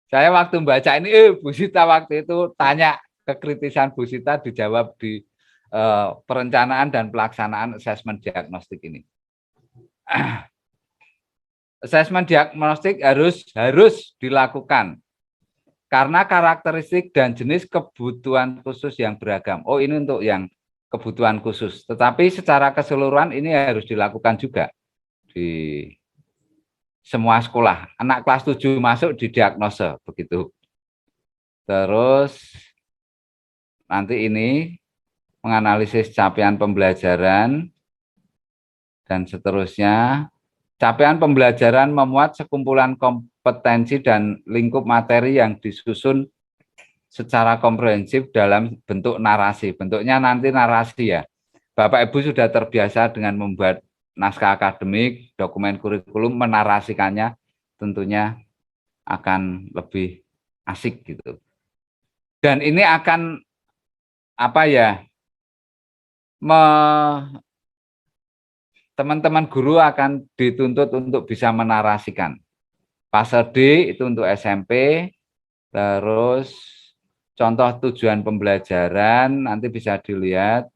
[SPEAKER 2] Saya waktu membaca ini, Bu Sita waktu itu tanya kekritisan Bu Sita dijawab di perencanaan dan pelaksanaan asesmen diagnostik ini. Asesmen diagnostik harus dilakukan karena karakteristik dan jenis kebutuhan khusus yang beragam. Oh, ini untuk yang kebutuhan khusus. Tetapi secara keseluruhan ini harus dilakukan juga di semua sekolah. Anak kelas 7 masuk di diagnose begitu. Terus nanti ini menganalisis capaian pembelajaran dan seterusnya. Capaian pembelajaran memuat sekumpulan kompetensi dan lingkup materi yang disusun secara komprehensif dalam bentuk narasi. Bentuknya nanti narasi ya. Bapak Ibu sudah terbiasa dengan membuat naskah akademik, dokumen kurikulum, menarasikannya tentunya akan lebih asik gitu. Dan ini akan apa ya? Teman-teman guru akan dituntut untuk bisa menarasikan. Fase D itu untuk SMP, terus contoh tujuan pembelajaran nanti bisa dilihat,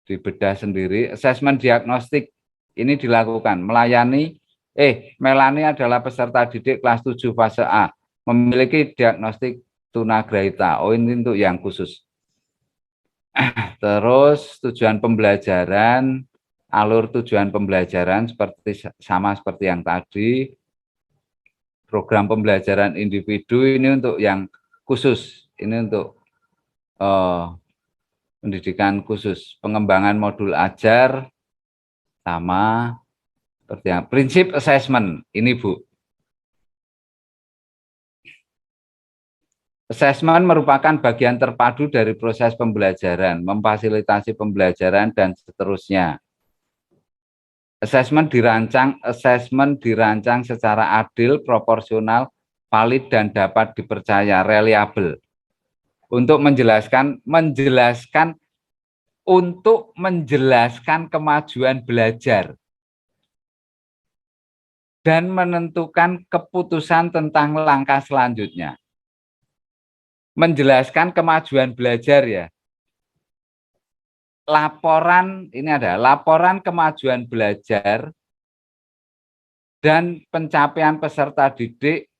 [SPEAKER 2] dibedah sendiri. Asesmen diagnostik ini dilakukan, melayani, Melani adalah peserta didik kelas 7 fase A, memiliki diagnostik tunagrahita. Oh, ini untuk yang khusus. Terus tujuan pembelajaran, alur tujuan pembelajaran sama seperti yang tadi. program pembelajaran individu ini untuk yang khusus, ini untuk pendidikan khusus, pengembangan modul ajar, sama seperti yang prinsip assessment ini Bu. Assessment merupakan bagian terpadu dari proses pembelajaran, memfasilitasi pembelajaran dan seterusnya. Assessment dirancang secara adil, proporsional, valid dan dapat dipercaya, reliable. Untuk menjelaskan kemajuan belajar dan menentukan keputusan tentang langkah selanjutnya. Menjelaskan kemajuan belajar ya. Laporan, ini ada laporan kemajuan belajar dan pencapaian peserta didik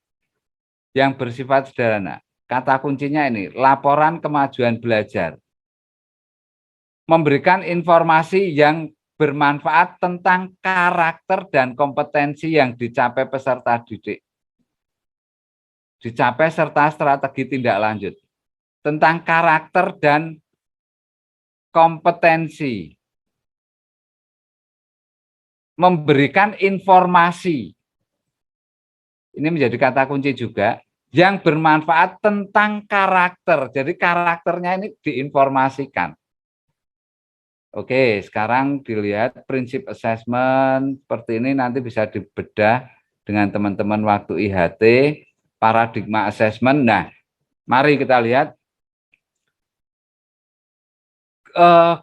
[SPEAKER 2] yang bersifat sederhana. Kata kuncinya ini, laporan kemajuan belajar. Memberikan informasi yang bermanfaat tentang karakter dan kompetensi yang dicapai peserta didik. Dicapai serta strategi tindak lanjut. Tentang karakter dan kompetensi. Memberikan informasi. Ini menjadi kata kunci juga. Yang bermanfaat tentang karakter. Jadi karakternya ini diinformasikan. Oke, sekarang dilihat prinsip assessment. Seperti ini nanti bisa dibedah dengan teman-teman waktu IHT. Paradigma assessment. Nah, mari kita lihat.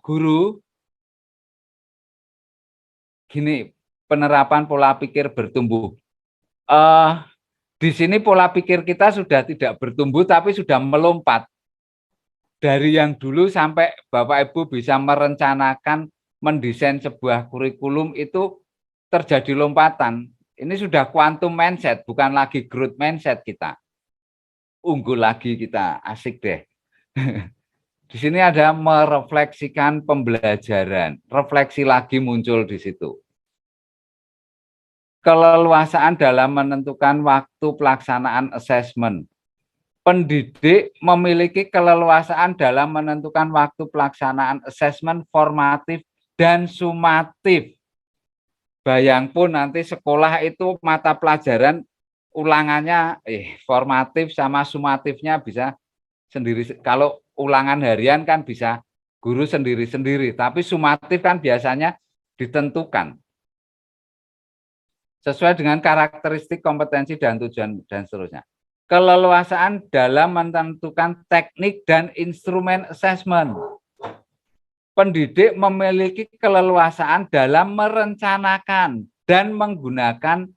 [SPEAKER 2] Guru, gini, penerapan pola pikir bertumbuh. Di sini pola pikir kita sudah tidak bertumbuh, tapi sudah melompat. Dari yang dulu sampai Bapak Ibu bisa merencanakan, mendesain sebuah kurikulum itu terjadi lompatan. Ini sudah quantum mindset, bukan lagi growth mindset kita. Unggul lagi kita, asik deh. Di sini ada merefleksikan pembelajaran, refleksi lagi muncul di situ. Keleluasaan dalam menentukan waktu pelaksanaan assessment. Pendidik memiliki keleluasaan dalam menentukan waktu pelaksanaan assessment formatif dan sumatif. Bayang pun nanti sekolah itu mata pelajaran ulangannya formatif sama sumatifnya bisa sendiri. Kalau ulangan harian kan bisa guru sendiri-sendiri, tapi sumatif kan biasanya ditentukan sesuai dengan karakteristik, kompetensi, dan tujuan, dan seterusnya. Keleluasaan dalam menentukan teknik dan instrumen assessment. Pendidik memiliki keleluasaan dalam merencanakan dan menggunakan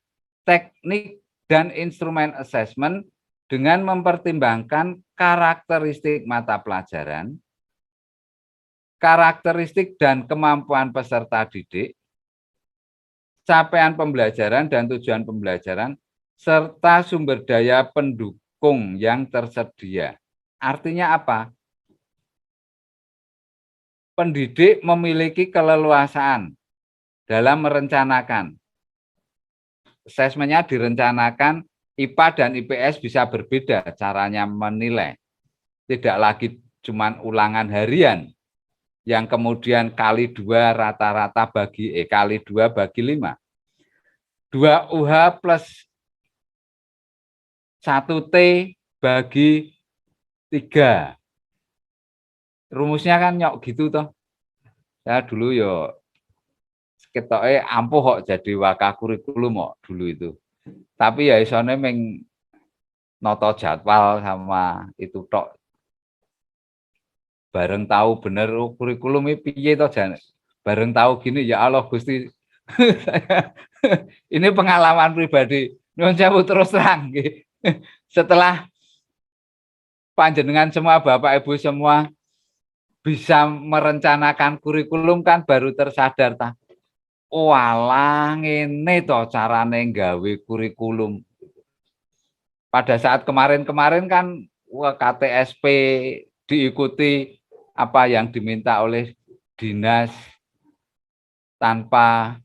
[SPEAKER 2] teknik dan instrumen assessment dengan mempertimbangkan karakteristik mata pelajaran, karakteristik dan kemampuan peserta didik, capaian pembelajaran dan tujuan pembelajaran, serta sumber daya pendukung yang tersedia. Artinya apa? Pendidik memiliki keleluasaan dalam merencanakan. Asesmennya direncanakan, IPA dan IPS bisa berbeda caranya menilai. Tidak lagi cuma ulangan harian yang kemudian kali 2 rata-rata bagi kali 2 bagi 5. 2 UH plus 1T bagi 3. Rumusnya kan nyok gitu toh. Saya dulu yo ketoke ampuh kok jadi waka kurikulum kok dulu itu. Tapi ya isone meng noto jadwal sama itu tok. Bareng tahu bener kurikulum ini piye toh jan. Bareng tahu gini ya Allah Gusti. Ini pengalaman pribadi. Nuwun sewu terus terang. Setelah panjenengan semua Bapak Ibu semua bisa merencanakan kurikulum kan baru tersadar ta. Walah ngene toh carane gawe kurikulum. Pada saat kemarin-kemarin kan KTSP diikuti apa yang diminta oleh dinas tanpa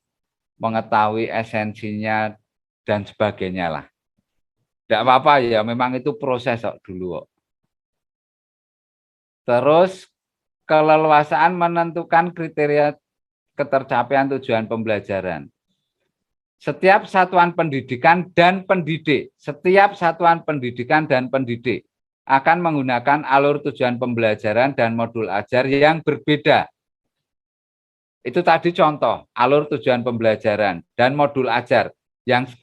[SPEAKER 2] mengetahui esensinya dan sebagainya lah. Tidak apa-apa ya, memang itu proses kok dulu kok. Terus keleluasaan menentukan kriteria ketercapaian tujuan pembelajaran. Setiap satuan pendidikan dan pendidik, akan menggunakan alur tujuan pembelajaran dan modul ajar yang berbeda. Itu tadi contoh, alur tujuan pembelajaran dan modul ajar. Yang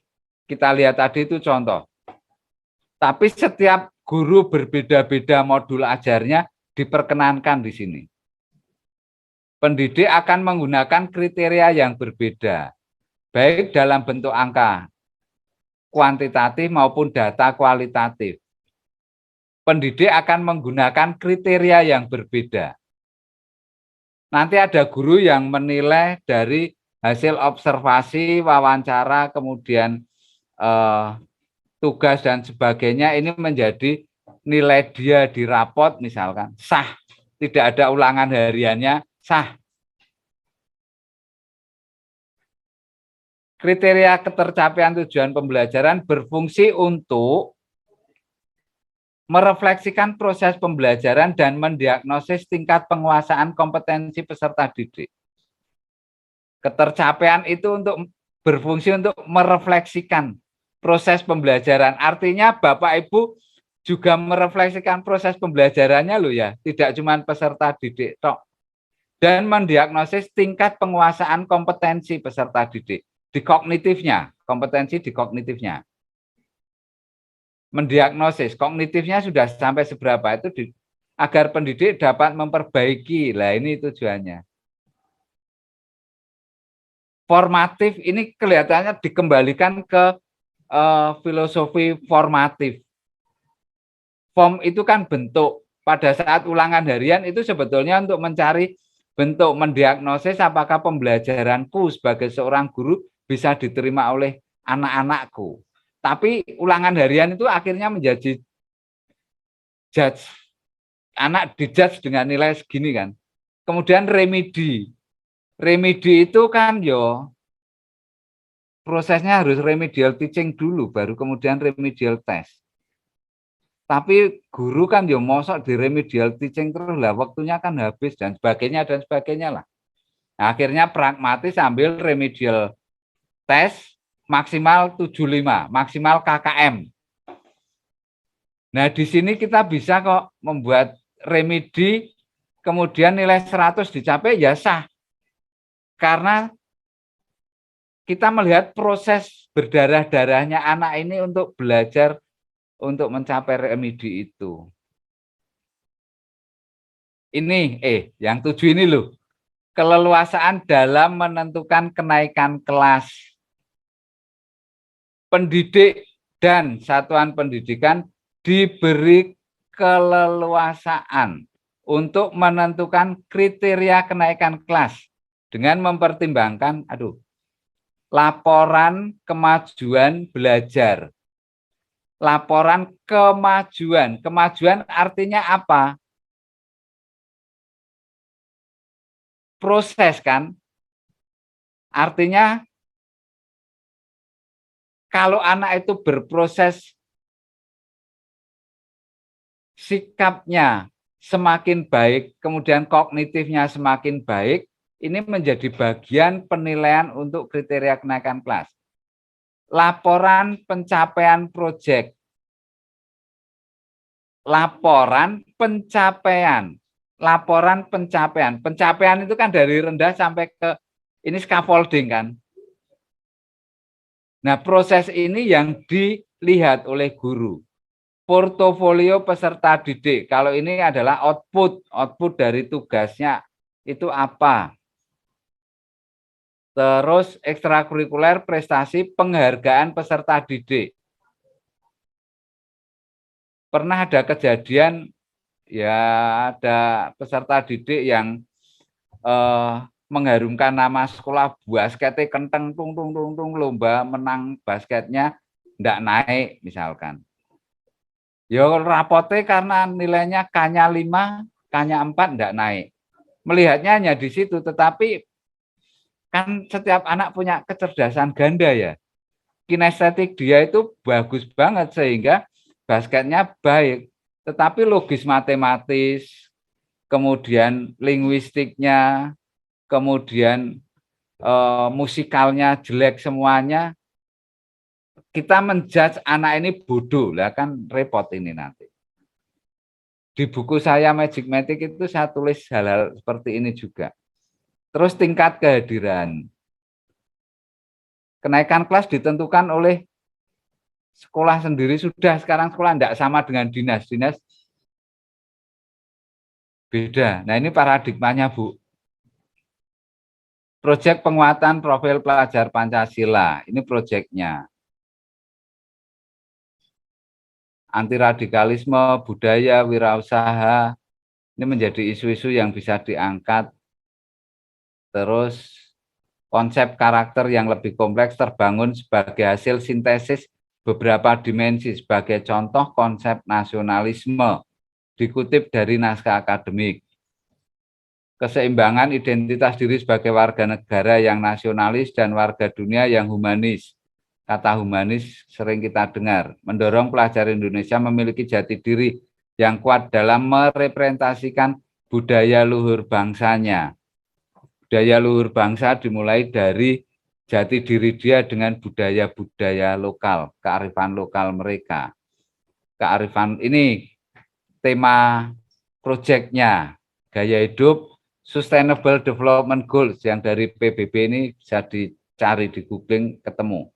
[SPEAKER 2] kita lihat tadi itu contoh. Tapi setiap guru berbeda-beda modul ajarnya diperkenankan di sini. Pendidik akan menggunakan kriteria yang berbeda, baik dalam bentuk angka kuantitatif maupun data kualitatif. Pendidik akan menggunakan kriteria yang berbeda. Nanti ada guru yang menilai dari hasil observasi, wawancara, kemudian tugas dan sebagainya, ini menjadi nilai dia di rapot misalkan sah, tidak ada ulangan hariannya, sah. Kriteria ketercapaian tujuan pembelajaran berfungsi untuk merefleksikan proses pembelajaran dan mendiagnosis tingkat penguasaan kompetensi peserta didik. Ketercapaian itu berfungsi untuk merefleksikan proses pembelajaran. Artinya Bapak Ibu juga merefleksikan proses pembelajarannya loh ya, tidak cuma peserta didik tok. Dan mendiagnosis tingkat penguasaan kompetensi peserta didik di kognitifnya, kompetensi di kognitifnya. Mendiagnosis kognitifnya sudah sampai seberapa itu agar pendidik dapat memperbaiki. Lah ini tujuannya. Formatif ini kelihatannya dikembalikan ke filosofi formatif. Form itu kan bentuk. Pada saat ulangan harian itu sebetulnya untuk mencari bentuk, mendiagnosis apakah pembelajaranku sebagai seorang guru bisa diterima oleh anak-anakku. Tapi ulangan harian itu akhirnya menjadi judge. Anak dijudge dengan nilai segini kan. Kemudian remedi. Remedi itu kan prosesnya harus remedial teaching dulu, baru kemudian remedial test. Tapi guru kan mosok di remedial teaching terus lah, waktunya kan habis dan sebagainya lah. Nah, akhirnya pragmatis ambil remedial test maksimal 75, maksimal KKM. Nah, di sini kita bisa kok membuat remedi, kemudian nilai 100 dicapai ya sah. Karena kita melihat proses berdarah-darahnya anak ini untuk belajar, untuk mencapai remedi itu. Ini, yang 7 ini loh. Keleluasaan dalam menentukan kenaikan kelas. Pendidik dan satuan pendidikan diberi keleluasaan untuk menentukan kriteria kenaikan kelas dengan mempertimbangkan laporan kemajuan belajar. Laporan kemajuan. Kemajuan artinya apa? Proses kan? Artinya kalau anak itu berproses, sikapnya semakin baik, kemudian kognitifnya semakin baik, ini menjadi bagian penilaian untuk kriteria kenaikan kelas. Laporan pencapaian proyek. Laporan pencapaian. Laporan pencapaian. Pencapaian itu kan dari rendah sampai ke ini scaffolding kan. Nah, proses ini yang dilihat oleh guru. Portofolio peserta didik. Kalau ini adalah output dari tugasnya itu apa? Terus ekstrakurikuler prestasi penghargaan peserta didik. Pernah ada kejadian ya, ada peserta didik yang mengharumkan nama sekolah, basketnya kenteng tung lomba menang basketnya ndak naik misalkan. Ya rapotnya karena nilainya K-nya 5, K-nya 4 ndak naik. Melihatnya hanya di situ, tetapi kan setiap anak punya kecerdasan ganda ya. kinestetik dia itu bagus banget sehingga basketnya baik, tetapi logis matematis, kemudian linguistiknya, kemudian musikalnya jelek semuanya, kita menjudge anak ini bodoh lah, kan repot ini nanti. Di buku saya Magic Matic itu saya tulis hal-hal seperti ini juga. Terus tingkat kehadiran. Kenaikan kelas ditentukan oleh sekolah sendiri sudah. Sekarang sekolah tidak sama dengan dinas. Dinas beda. Nah ini paradigmanya, Bu. Proyek penguatan profil pelajar Pancasila. Ini proyeknya. Anti radikalisme, budaya, wirausaha. Ini menjadi isu-isu yang bisa diangkat. Terus konsep karakter yang lebih kompleks terbangun sebagai hasil sintesis beberapa dimensi. Sebagai contoh konsep nasionalisme dikutip dari naskah akademik. Keseimbangan identitas diri sebagai warga negara yang nasionalis dan warga dunia yang humanis. Kata humanis sering kita dengar. Mendorong pelajar Indonesia memiliki jati diri yang kuat dalam merepresentasikan budaya luhur bangsanya. Budaya luhur bangsa dimulai dari jati diri dia dengan budaya-budaya lokal, kearifan lokal mereka. Kearifan ini tema proyeknya, gaya hidup Sustainable Development Goals yang dari PBB ini bisa dicari di googling ketemu.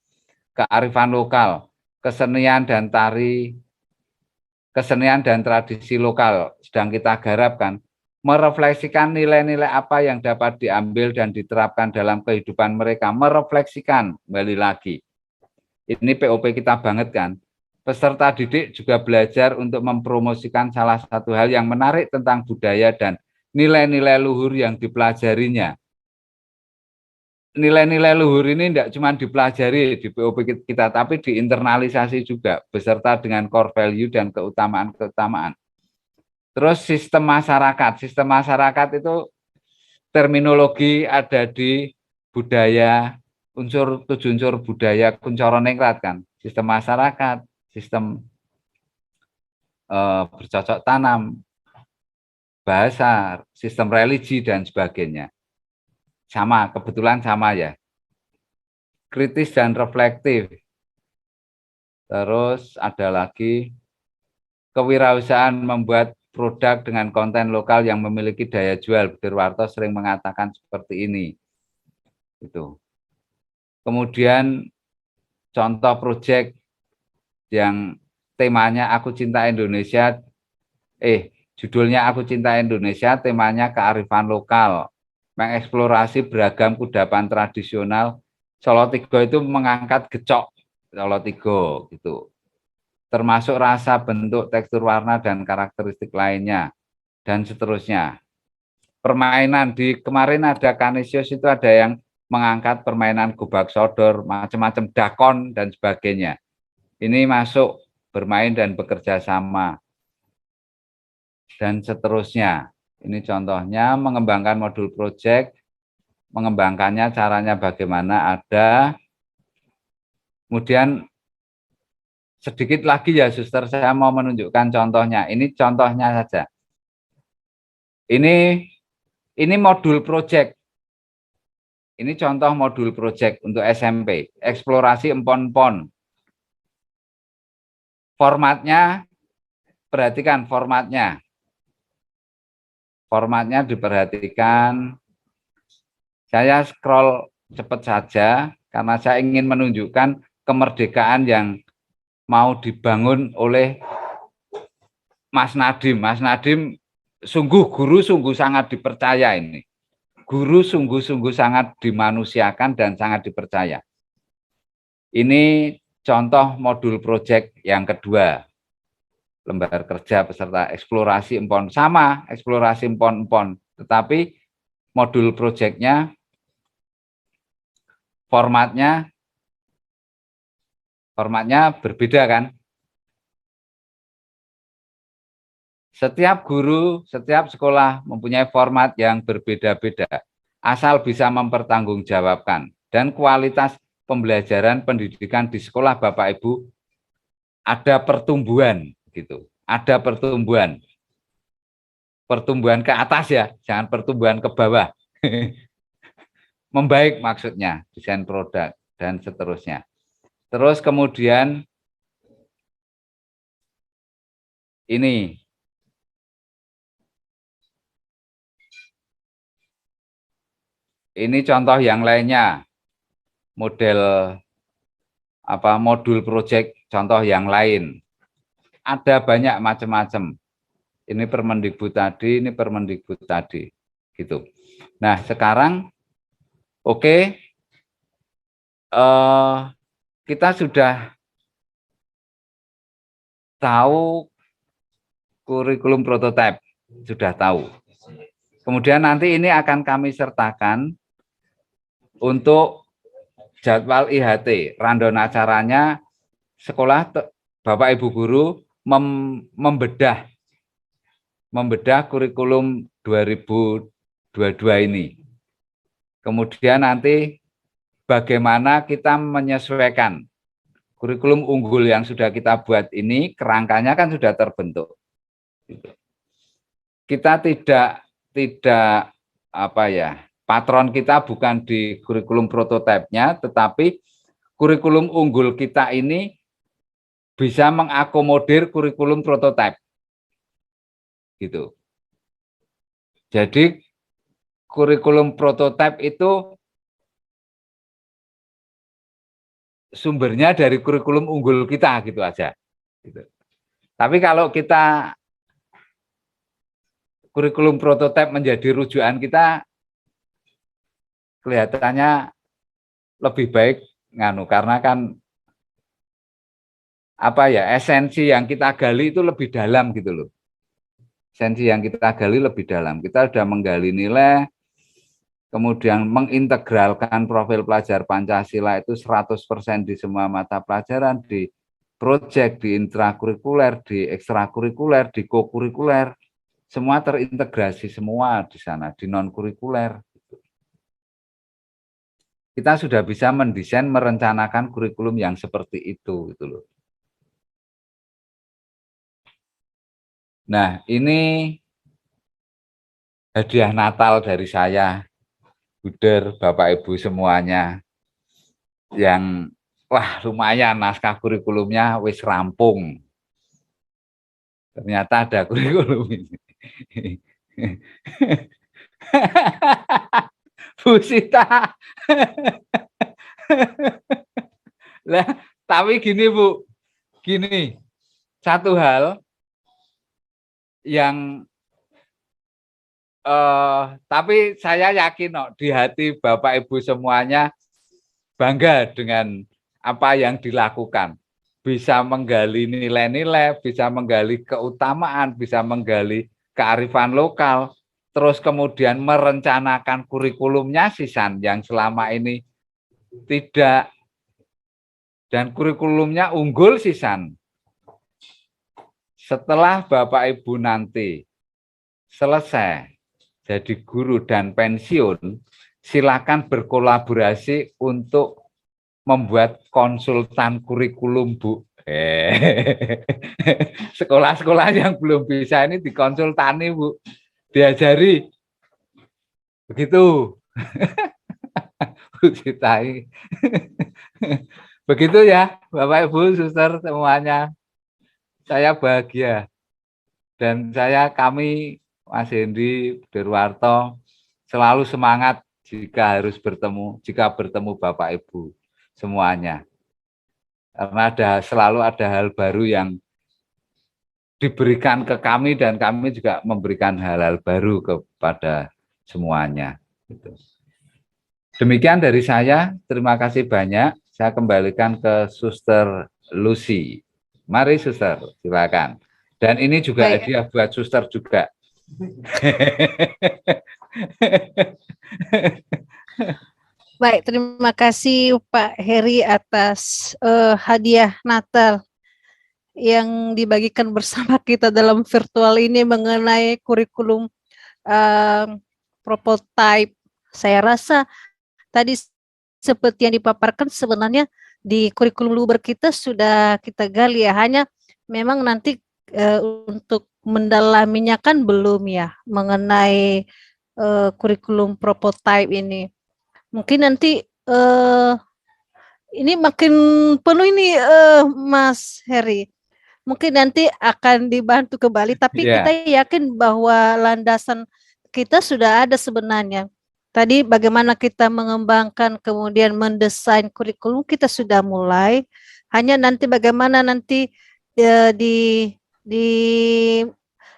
[SPEAKER 2] Kearifan lokal, kesenian dan tradisi lokal sedang kita garapkan, merefleksikan nilai-nilai apa yang dapat diambil dan diterapkan dalam kehidupan mereka, merefleksikan, kembali lagi. Ini POP kita banget kan. Peserta didik juga belajar untuk mempromosikan salah satu hal yang menarik tentang budaya dan nilai-nilai luhur yang dipelajarinya. Nilai-nilai luhur ini tidak cuma dipelajari di POP kita, tapi diinternalisasi juga, beserta dengan core value dan keutamaan-keutamaan. Terus sistem masyarakat. Sistem masyarakat itu terminologi ada di budaya, tujuh unsur budaya Kuncoro Ningrat kan. Sistem masyarakat, sistem bercocok tanam, bahasa, sistem religi, dan sebagainya. Sama, kebetulan sama ya. Kritis dan reflektif. Terus ada lagi kewirausahaan membuat produk dengan konten lokal yang memiliki daya jual. Budirwarto sering mengatakan seperti ini. Itu. Kemudian contoh proyek yang temanya Aku Cinta Indonesia, judulnya Aku Cinta Indonesia, temanya kearifan lokal, mengeksplorasi beragam kudapan tradisional. Solo Tigo itu mengangkat gecok Solo Tigo gitu, termasuk rasa, bentuk, tekstur, warna, dan karakteristik lainnya, dan seterusnya. Permainan di kemarin ada Kanisius itu ada yang mengangkat permainan gobak sodor, macam-macam dakon dan sebagainya. Ini masuk bermain dan bekerja sama dan seterusnya. Ini contohnya mengembangkan modul project, mengembangkannya caranya bagaimana ada. Kemudian sedikit lagi ya suster, saya mau menunjukkan contohnya. Ini contohnya saja. Ini modul project. Ini contoh modul project untuk SMP, eksplorasi empon-empon. Formatnya, perhatikan formatnya. Formatnya diperhatikan. Saya scroll cepat saja karena saya ingin menunjukkan kemerdekaan yang mau dibangun oleh Mas Nadiem. Mas Nadiem sungguh guru, sungguh sangat dipercaya ini. Guru sungguh-sungguh sangat dimanusiakan dan sangat dipercaya. Ini contoh modul project yang kedua. Lembar kerja peserta eksplorasi empon. Sama, eksplorasi empon-empon. Tetapi modul projectnya, formatnya berbeda kan. Setiap guru, setiap sekolah mempunyai format yang berbeda-beda. Asal bisa mempertanggungjawabkan. Dan kualitas pembelajaran pendidikan di sekolah Bapak Ibu ada pertumbuhan gitu. Ada pertumbuhan. Pertumbuhan ke atas ya, jangan pertumbuhan ke bawah. Membaik maksudnya, desain produk dan seterusnya. Terus kemudian ini contoh yang lainnya, modul project contoh yang lain. Ada banyak macam-macam. Ini Permendikbud tadi, ini Permendikbud tadi, gitu. Nah sekarang, oke, kita sudah tahu kurikulum prototipe, sudah tahu. Kemudian nanti ini akan kami sertakan untuk jadwal IHT, rundown acaranya sekolah Bapak Ibu guru membedah kurikulum 2022 ini. Kemudian nanti bagaimana kita menyesuaikan kurikulum unggul yang sudah kita buat ini, kerangkanya kan sudah terbentuk. Kita tidak patron kita bukan di kurikulum prototipenya, tetapi kurikulum unggul kita ini bisa mengakomodir kurikulum prototipe. Gitu. Jadi kurikulum prototipe itu sumbernya dari kurikulum unggul kita gitu aja. Gitu. Tapi kalau kita kurikulum prototipe menjadi rujukan kita, kelihatannya lebih baik karena kan esensi yang kita gali itu lebih dalam gitu loh. Esensi yang kita gali lebih dalam. Kita sudah menggali nilai, kemudian mengintegralkan profil pelajar Pancasila itu 100% di semua mata pelajaran, di proyek, di intrakurikuler, di ekstrakurikuler, di kokurikuler. Semua terintegrasi semua di sana, di non-kurikuler. Kita sudah bisa mendesain, merencanakan kurikulum yang seperti itu gitu loh. Nah, ini hadiah Natal dari saya, Buder, Bapak Ibu semuanya, yang wah lumayan naskah kurikulumnya wis rampung. Ternyata ada kurikulum ini. Bu Sita. Lah, tapi gini Bu, gini, satu hal yang tapi saya yakin di hati Bapak Ibu semuanya bangga dengan apa yang dilakukan. Bisa menggali nilai-nilai, bisa menggali keutamaan, bisa menggali kearifan lokal, terus kemudian merencanakan kurikulumnya Sisan yang selama ini tidak, dan kurikulumnya unggul Sisan. Setelah Bapak Ibu nanti selesai jadi guru dan pensiun, silakan berkolaborasi untuk membuat konsultan kurikulum Bu. Sekolah-sekolah yang belum bisa ini dikonsultani Bu, diajari begitu. Bu Citai. Begitu ya Bapak Ibu suster semuanya, saya bahagia dan kami Mas Hendy Derwarto selalu semangat jika bertemu Bapak Ibu semuanya. Karena selalu ada hal baru yang diberikan ke kami dan kami juga memberikan hal-hal baru kepada semuanya. Demikian dari saya, terima kasih banyak. Saya kembalikan ke Suster Lucy. Mari Suster, silakan. Dan ini juga hadiah buat Suster juga.
[SPEAKER 1] Baik, terima kasih Pak Heri atas hadiah Natal yang dibagikan bersama kita dalam virtual ini mengenai kurikulum prototype. Saya rasa tadi seperti yang dipaparkan sebenarnya di kurikulum luber kita sudah kita gali ya, hanya memang nanti untuk mendalaminya kan belum ya mengenai kurikulum prototype ini. Mungkin nanti ini makin penuh ini Mas Heri. Mungkin nanti akan dibantu kembali, tapi kita yakin bahwa landasan kita sudah ada sebenarnya. Tadi bagaimana kita mengembangkan kemudian mendesain kurikulum kita sudah mulai. Hanya nanti bagaimana nanti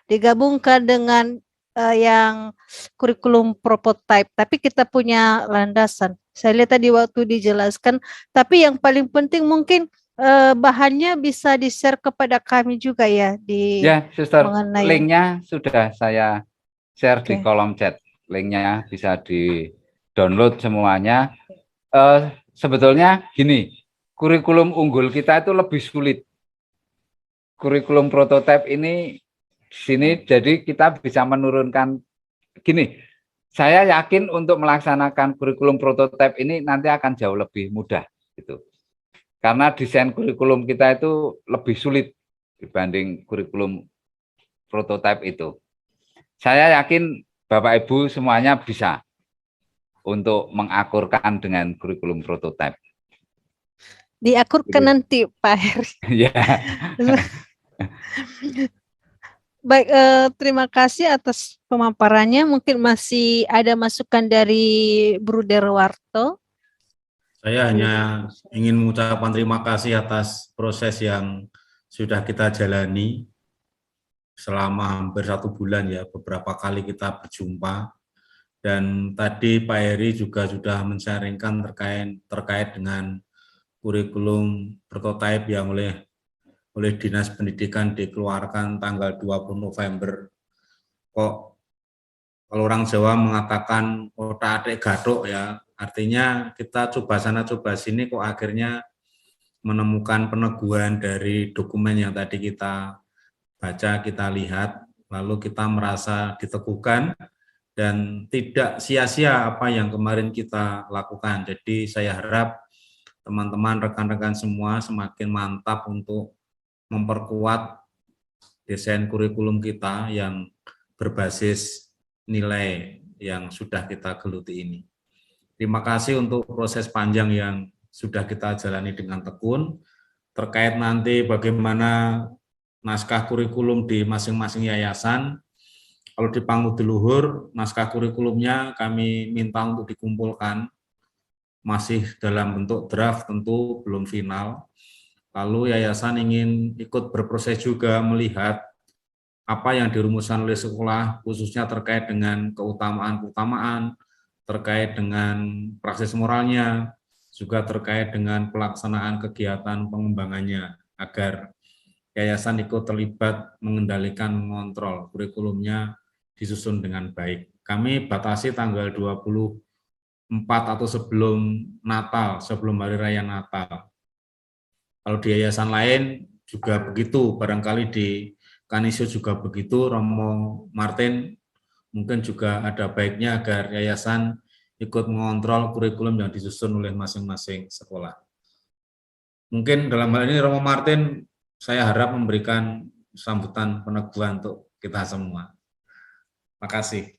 [SPEAKER 1] digabungkan dengan yang kurikulum prototype. Tapi kita punya landasan. Saya lihat tadi waktu dijelaskan. Tapi yang paling penting mungkin bahannya bisa di-share kepada kami juga ya di
[SPEAKER 2] Sister,
[SPEAKER 1] mengenai
[SPEAKER 2] linknya sudah saya share di kolom chat. Linknya bisa di-download semuanya. Sebetulnya gini, kurikulum unggul kita itu lebih sulit. Kurikulum prototype ini di sini jadi kita bisa menurunkan gini. Saya yakin untuk melaksanakan kurikulum prototype ini nanti akan jauh lebih mudah gitu. Karena desain kurikulum kita itu lebih sulit dibanding kurikulum prototype itu. Saya yakin Bapak Ibu semuanya bisa untuk mengakurkan dengan kurikulum prototype.
[SPEAKER 1] Diakurkan nanti Pak Heri.
[SPEAKER 2] Ya.
[SPEAKER 1] Baik, terima kasih atas pemaparannya. Mungkin masih ada masukan dari Bruder Warto.
[SPEAKER 4] Saya hanya ingin mengucapkan terima kasih atas proses yang sudah kita jalani selama hampir 1 bulan ya, beberapa kali kita berjumpa. Dan tadi Pak Heri juga sudah men-sharingkan terkait dengan kurikulum prototype yang oleh Dinas Pendidikan dikeluarkan tanggal 20 November. Kok kalau orang Jawa mengatakan otak-atik gathuk ya, artinya kita coba sana coba sini kok akhirnya menemukan peneguhan dari dokumen yang tadi kita baca, kita lihat, lalu kita merasa diteguhkan dan tidak sia-sia apa yang kemarin kita lakukan. Jadi saya harap teman-teman, rekan-rekan semua semakin mantap untuk memperkuat desain kurikulum kita yang berbasis nilai yang sudah kita geluti ini. Terima kasih untuk proses panjang yang sudah kita jalani dengan tekun. Terkait nanti bagaimana naskah kurikulum di masing-masing yayasan, kalau di Pangludeluhur, naskah kurikulumnya kami minta untuk dikumpulkan, masih dalam bentuk draft tentu, belum final. Lalu yayasan ingin ikut berproses juga melihat apa yang dirumuskan oleh sekolah, khususnya terkait dengan keutamaan-keutamaan, terkait dengan praksis moralnya, juga terkait dengan pelaksanaan kegiatan pengembangannya, agar yayasan ikut terlibat mengendalikan, mengontrol kurikulumnya disusun dengan baik. Kami batasi tanggal 24 atau sebelum Natal, sebelum Hari Raya Natal. Kalau di yayasan lain juga begitu, barangkali di Kanisio juga begitu, Romo Martin mungkin juga ada baiknya agar yayasan ikut mengontrol kurikulum yang disusun oleh masing-masing sekolah. Mungkin dalam hal ini Romo Martin saya harap memberikan sambutan peneguhan untuk kita semua. Terima kasih.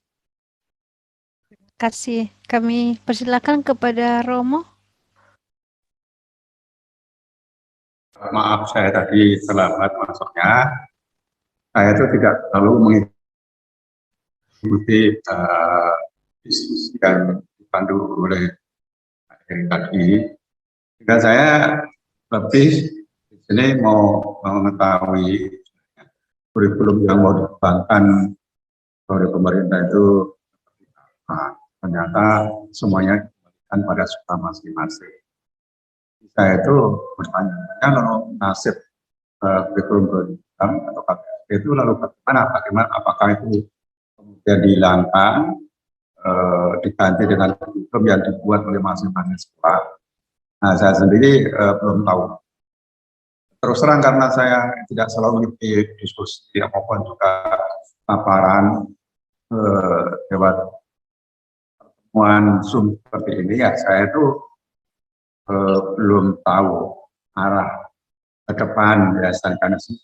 [SPEAKER 1] Terima kasih. Kami persilakan kepada Romo.
[SPEAKER 5] Maaf saya tadi terlambat masuknya. Saya itu tidak terlalu mengikuti diskusi yang dipandu oleh tadi. Jika saya lebih di sini mau mengetahui kurikulum yang mau dikembangkan oleh pemerintah itu ternyata semuanya dikembalikan pada suka masing-masing. Saya itu bertanya, kalau nasib kurikulum atau KPSP itu lalu bagaimana, apakah itu kemudian dihilangkan, diganti dengan kurikulum yang dibuat oleh masing-masing sekolah. Nah, saya sendiri belum tahu. Terus terang karena saya tidak selalu mengikuti diskusi maupun juga paparan lewat pertemuan Zoom seperti ini, ya saya itu belum tahu arah ke depan Yayasan Kanesis.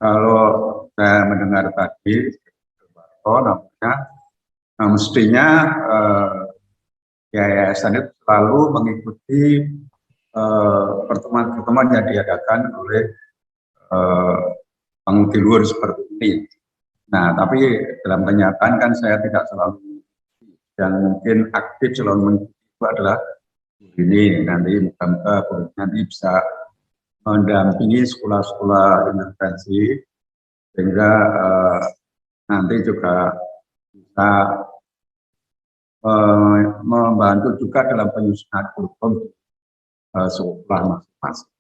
[SPEAKER 5] Kalau saya mendengar tadi, mestinya yayasan itu selalu mengikuti pertemuan-pertemuan yang diadakan oleh pengungsi luar seperti ini. Nah, tapi dalam kenyataan kan saya tidak selalu, yang mungkin aktif selalu mengikuti adalah ini nanti nanti bisa mendampingi sekolah-sekolah intervensi sehingga nanti juga bisa membantu juga dalam penyusunan kurikulum sekolah masing-masing.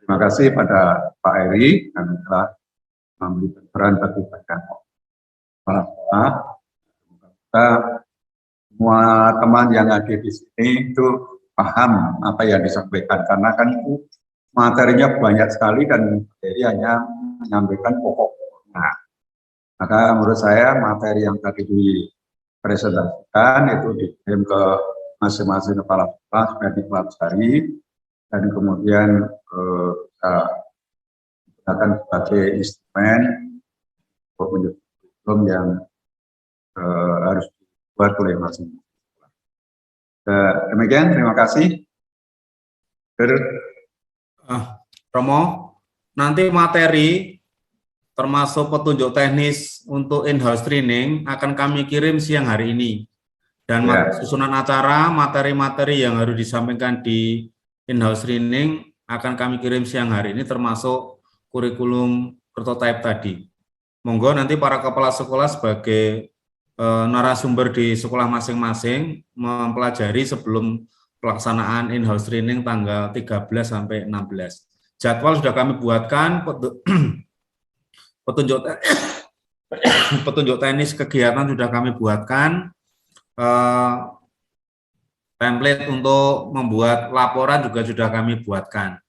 [SPEAKER 5] Terima kasih pada Pak Eri yang telah memberi peran bagi bagian kepala sekolah. Kita semua teman yang ada di sini itu paham apa yang disampaikan, karena kan itu materinya banyak sekali dan materi hanya menyampaikan pokok-pokoknya. Maka menurut saya materi yang tadi dipresentasikan itu dikirim ke masing-masing kepala sekolah supaya dipelajari dan kemudian digunakan sebagai instrumen untuk menyusun kurikulum yang harus dibuat oleh masing-masing. Demikian, terima kasih.
[SPEAKER 4] Romo, nanti materi termasuk petunjuk teknis untuk in-house training akan kami kirim siang hari ini. Dan susunan acara, materi-materi yang harus disampaikan di in-house training akan kami kirim siang hari ini termasuk kurikulum prototipe tadi. Monggo nanti para kepala sekolah sebagai narasumber di sekolah masing-masing mempelajari sebelum pelaksanaan in-house training tanggal 13 sampai 16. Jadwal sudah kami buatkan, petunjuk teknis kegiatan sudah kami buatkan, template untuk membuat laporan juga sudah kami buatkan.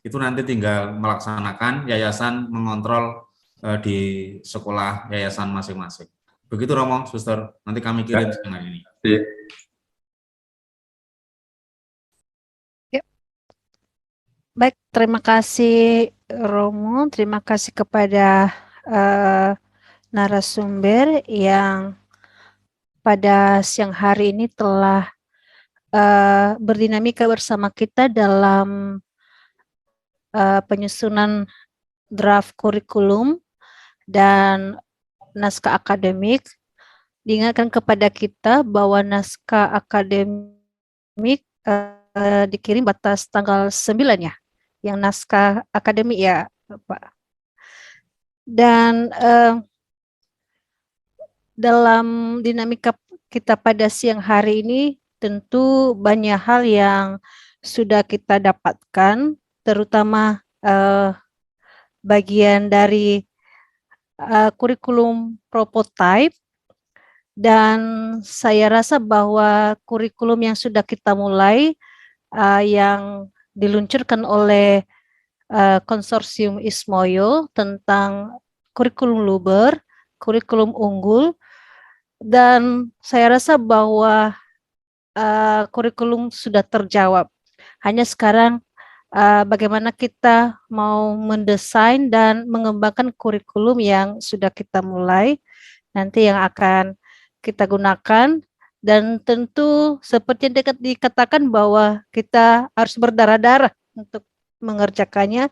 [SPEAKER 4] Itu nanti tinggal melaksanakan, yayasan mengontrol di sekolah yayasan masing-masing. Begitu Romo, Suster, nanti kami kirim siang ini.
[SPEAKER 1] Baik, terima kasih Romo, terima kasih kepada narasumber yang pada siang hari ini telah berdinamika bersama kita dalam penyusunan draft kurikulum dan naskah akademik. Diingatkan kepada kita bahwa naskah akademik dikirim batas tanggal 9 ya, yang naskah akademik ya Pak. Dan dalam dinamika kita pada siang hari ini tentu banyak hal yang sudah kita dapatkan, terutama bagian dari kurikulum prototype, dan saya rasa bahwa kurikulum yang sudah kita mulai yang diluncurkan oleh konsorsium Ismoyo tentang kurikulum luber, kurikulum unggul, dan saya rasa bahwa kurikulum sudah terjawab. Hanya sekarang bagaimana kita mau mendesain dan mengembangkan kurikulum yang sudah kita mulai, nanti yang akan kita gunakan, dan tentu seperti yang dikatakan bahwa kita harus berdarah-darah untuk mengerjakannya,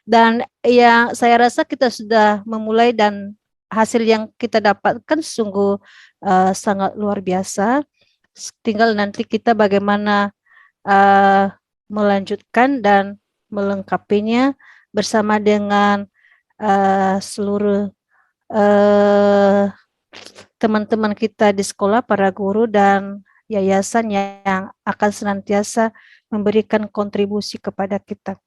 [SPEAKER 1] dan yang saya rasa kita sudah memulai dan hasil yang kita dapatkan sungguh sangat luar biasa. Tinggal nanti kita bagaimana melanjutkan dan melengkapinya bersama dengan seluruh teman-teman kita di sekolah, para guru dan yayasan yang akan senantiasa memberikan kontribusi kepada kita.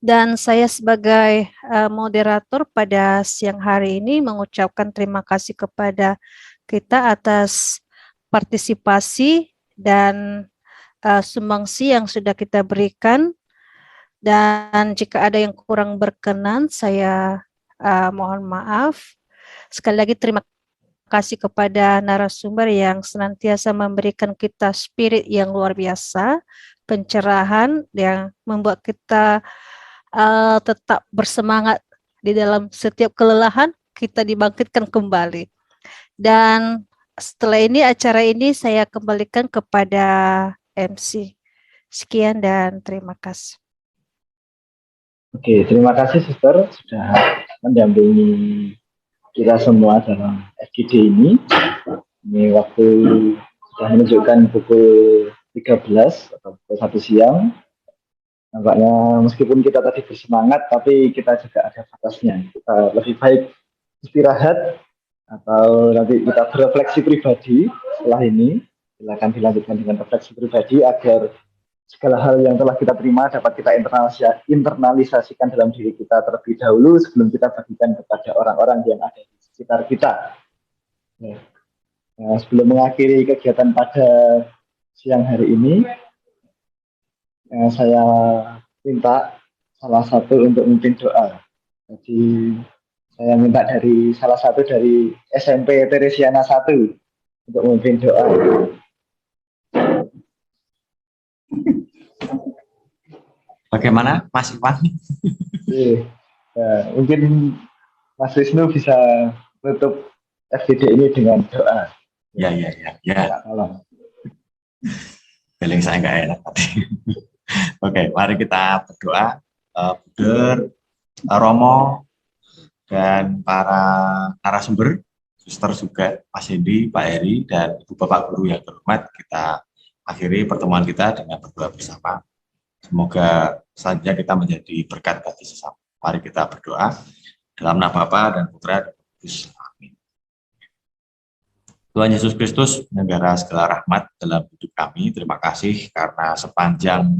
[SPEAKER 1] Dan saya sebagai moderator pada siang hari ini mengucapkan terima kasih kepada kita atas partisipasi dan sumbangsi yang sudah kita berikan. Dan jika ada yang kurang berkenan, saya mohon maaf. Sekali lagi terima kasih kepada narasumber yang senantiasa memberikan kita spirit yang luar biasa, pencerahan yang membuat kita tetap bersemangat di dalam setiap kelelahan, kita dibangkitkan kembali. Dan setelah ini, acara ini saya kembalikan kepada MC. Sekian dan terima kasih.
[SPEAKER 6] Oke, terima kasih Suster sudah mendampingi kita semua dalam FGD ini. Ini waktu sudah menunjukkan pukul 13 atau pukul 1 siang. Nampaknya meskipun kita tadi bersemangat, tapi kita juga ada batasnya. Kita lebih baik istirahat atau nanti kita berefleksi pribadi setelah ini. Silakan dilanjutkan dengan refleksi pribadi agar segala hal yang telah kita terima dapat kita internalisasikan dalam diri kita terlebih dahulu sebelum kita bagikan kepada orang-orang yang ada di sekitar kita. Sebelum mengakhiri kegiatan pada siang hari ini, saya minta salah satu untuk memimpin doa. Jadi saya minta dari salah satu dari SMP Teresiana 1 untuk memimpin doa.
[SPEAKER 7] Bagaimana Mas Iwan?
[SPEAKER 6] Mungkin Mas Wisnu bisa tutup FGD ini dengan doa.
[SPEAKER 7] Ya.
[SPEAKER 6] Tolong.
[SPEAKER 7] Feeling saya nggak enak tadi. Oke, mari kita berdoa. Buder, Romo, dan para narasumber, Suster juga, Mas Hendy, Pak Heri, dan Ibu Bapak Guru yang terhormat, kita akhiri pertemuan kita dengan berdoa bersama. Semoga saja kita menjadi berkat bagi sesama. Mari kita berdoa dalam nama Bapa dan Putra dan Roh Kudus. Amin. Tuhan Yesus Kristus, penyelenggara segala rahmat dalam hidup kami, terima kasih karena sepanjang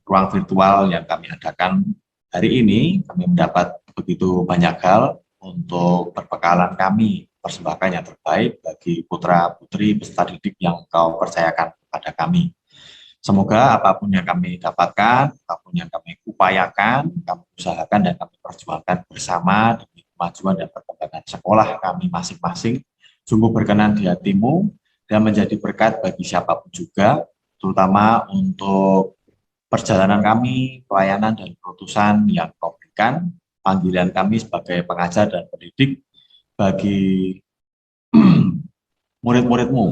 [SPEAKER 7] ruang virtual yang kami adakan hari ini, kami mendapat begitu banyak hal untuk perbekalan kami, persembahkan yang terbaik bagi putra-putri peserta didik yang Kau percayakan kepada kami. Semoga apapun yang kami dapatkan, apapun yang kami upayakan, kami usahakan dan kami perjuangkan bersama demi kemajuan dan perkembangan sekolah kami masing-masing, sungguh berkenan di hati-Mu dan menjadi berkat bagi siapapun juga, terutama untuk perjalanan kami, pelayanan dan keputusan yang Kau berikan, panggilan kami sebagai pengajar dan pendidik bagi murid-murid-Mu,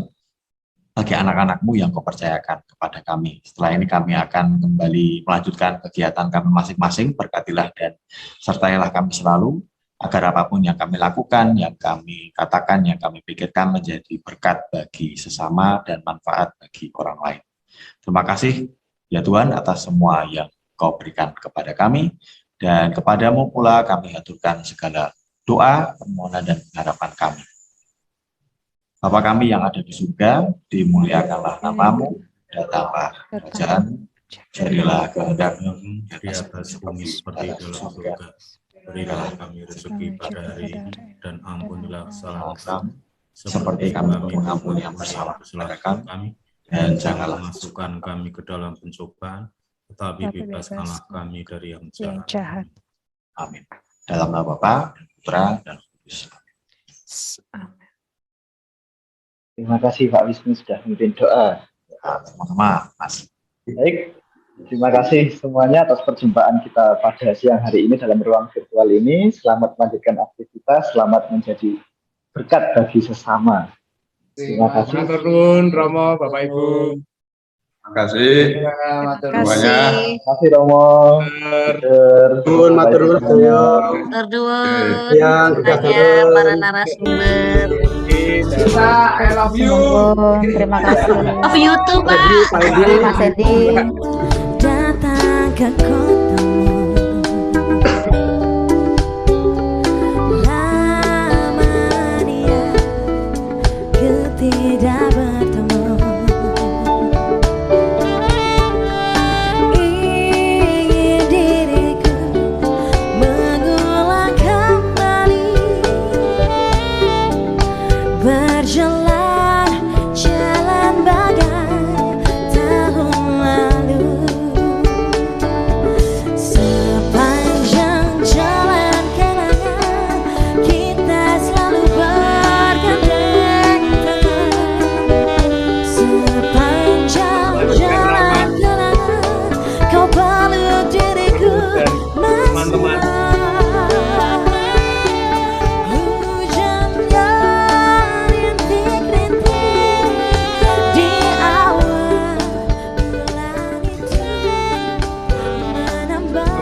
[SPEAKER 7] bagi anak-anak-Mu yang Kau percayakan kepada kami. Setelah ini kami akan kembali melanjutkan kegiatan kami masing-masing, berkatilah dan sertailah kami selalu, agar apapun yang kami lakukan, yang kami katakan, yang kami pikirkan menjadi berkat bagi sesama dan manfaat bagi orang lain. Terima kasih ya Tuhan atas semua yang Kau berikan kepada kami, dan kepadamu pula kami haturkan segala doa, permohonan dan harapan kami. Bapa kami yang ada di surga, dimuliakanlah nama-Mu, datanglah kerajaan, jadilah kehendak-Mu
[SPEAKER 4] di atas bumi seperti dalam surga. Berilah kami rezeki pada hari ini, dan ampunilah kesalahan kami, seperti kami mengampuni yang bersalah kepada kami, dan janganlah masukkan kami ke dalam pencobaan, tetapi bebaskanlah kami dari yang jahat.
[SPEAKER 7] Amin. Dalam nama Bapa, dan Putra, dan Roh Kudus.
[SPEAKER 1] Amin.
[SPEAKER 6] Terima kasih Pak Wisnu sudah memimpin doa.
[SPEAKER 7] Sama-sama, Mas.
[SPEAKER 6] Baik, terima kasih semuanya atas perjumpaan kita pada siang hari ini dalam ruang virtual ini. Selamat melanjutkan aktivitas, selamat menjadi berkat bagi sesama. Terima kasih.
[SPEAKER 8] Matur nuwun Romo, Bapak Ibu.
[SPEAKER 5] Terima kasih.
[SPEAKER 1] Terima kasih.
[SPEAKER 6] Terima kasih Romo.
[SPEAKER 8] Matur nuwun.
[SPEAKER 3] Terduun.
[SPEAKER 8] Ya,
[SPEAKER 3] Banyak para narasumber.
[SPEAKER 8] Kita, I love you.
[SPEAKER 1] Terima kasih.
[SPEAKER 3] Love you too, Pak.
[SPEAKER 1] Mas Edi.
[SPEAKER 9] Datang ke kotamu, lama dia tidak bertemu. Ingin diriku mengulang kembali, berjalan jalan bagai tahun lalu. Sepanjang jalan kenangan kita selalu bergandeng.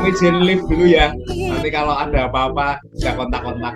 [SPEAKER 8] izin live dulu ya. Nanti kalau ada apa-apa bisa kontak-kontak.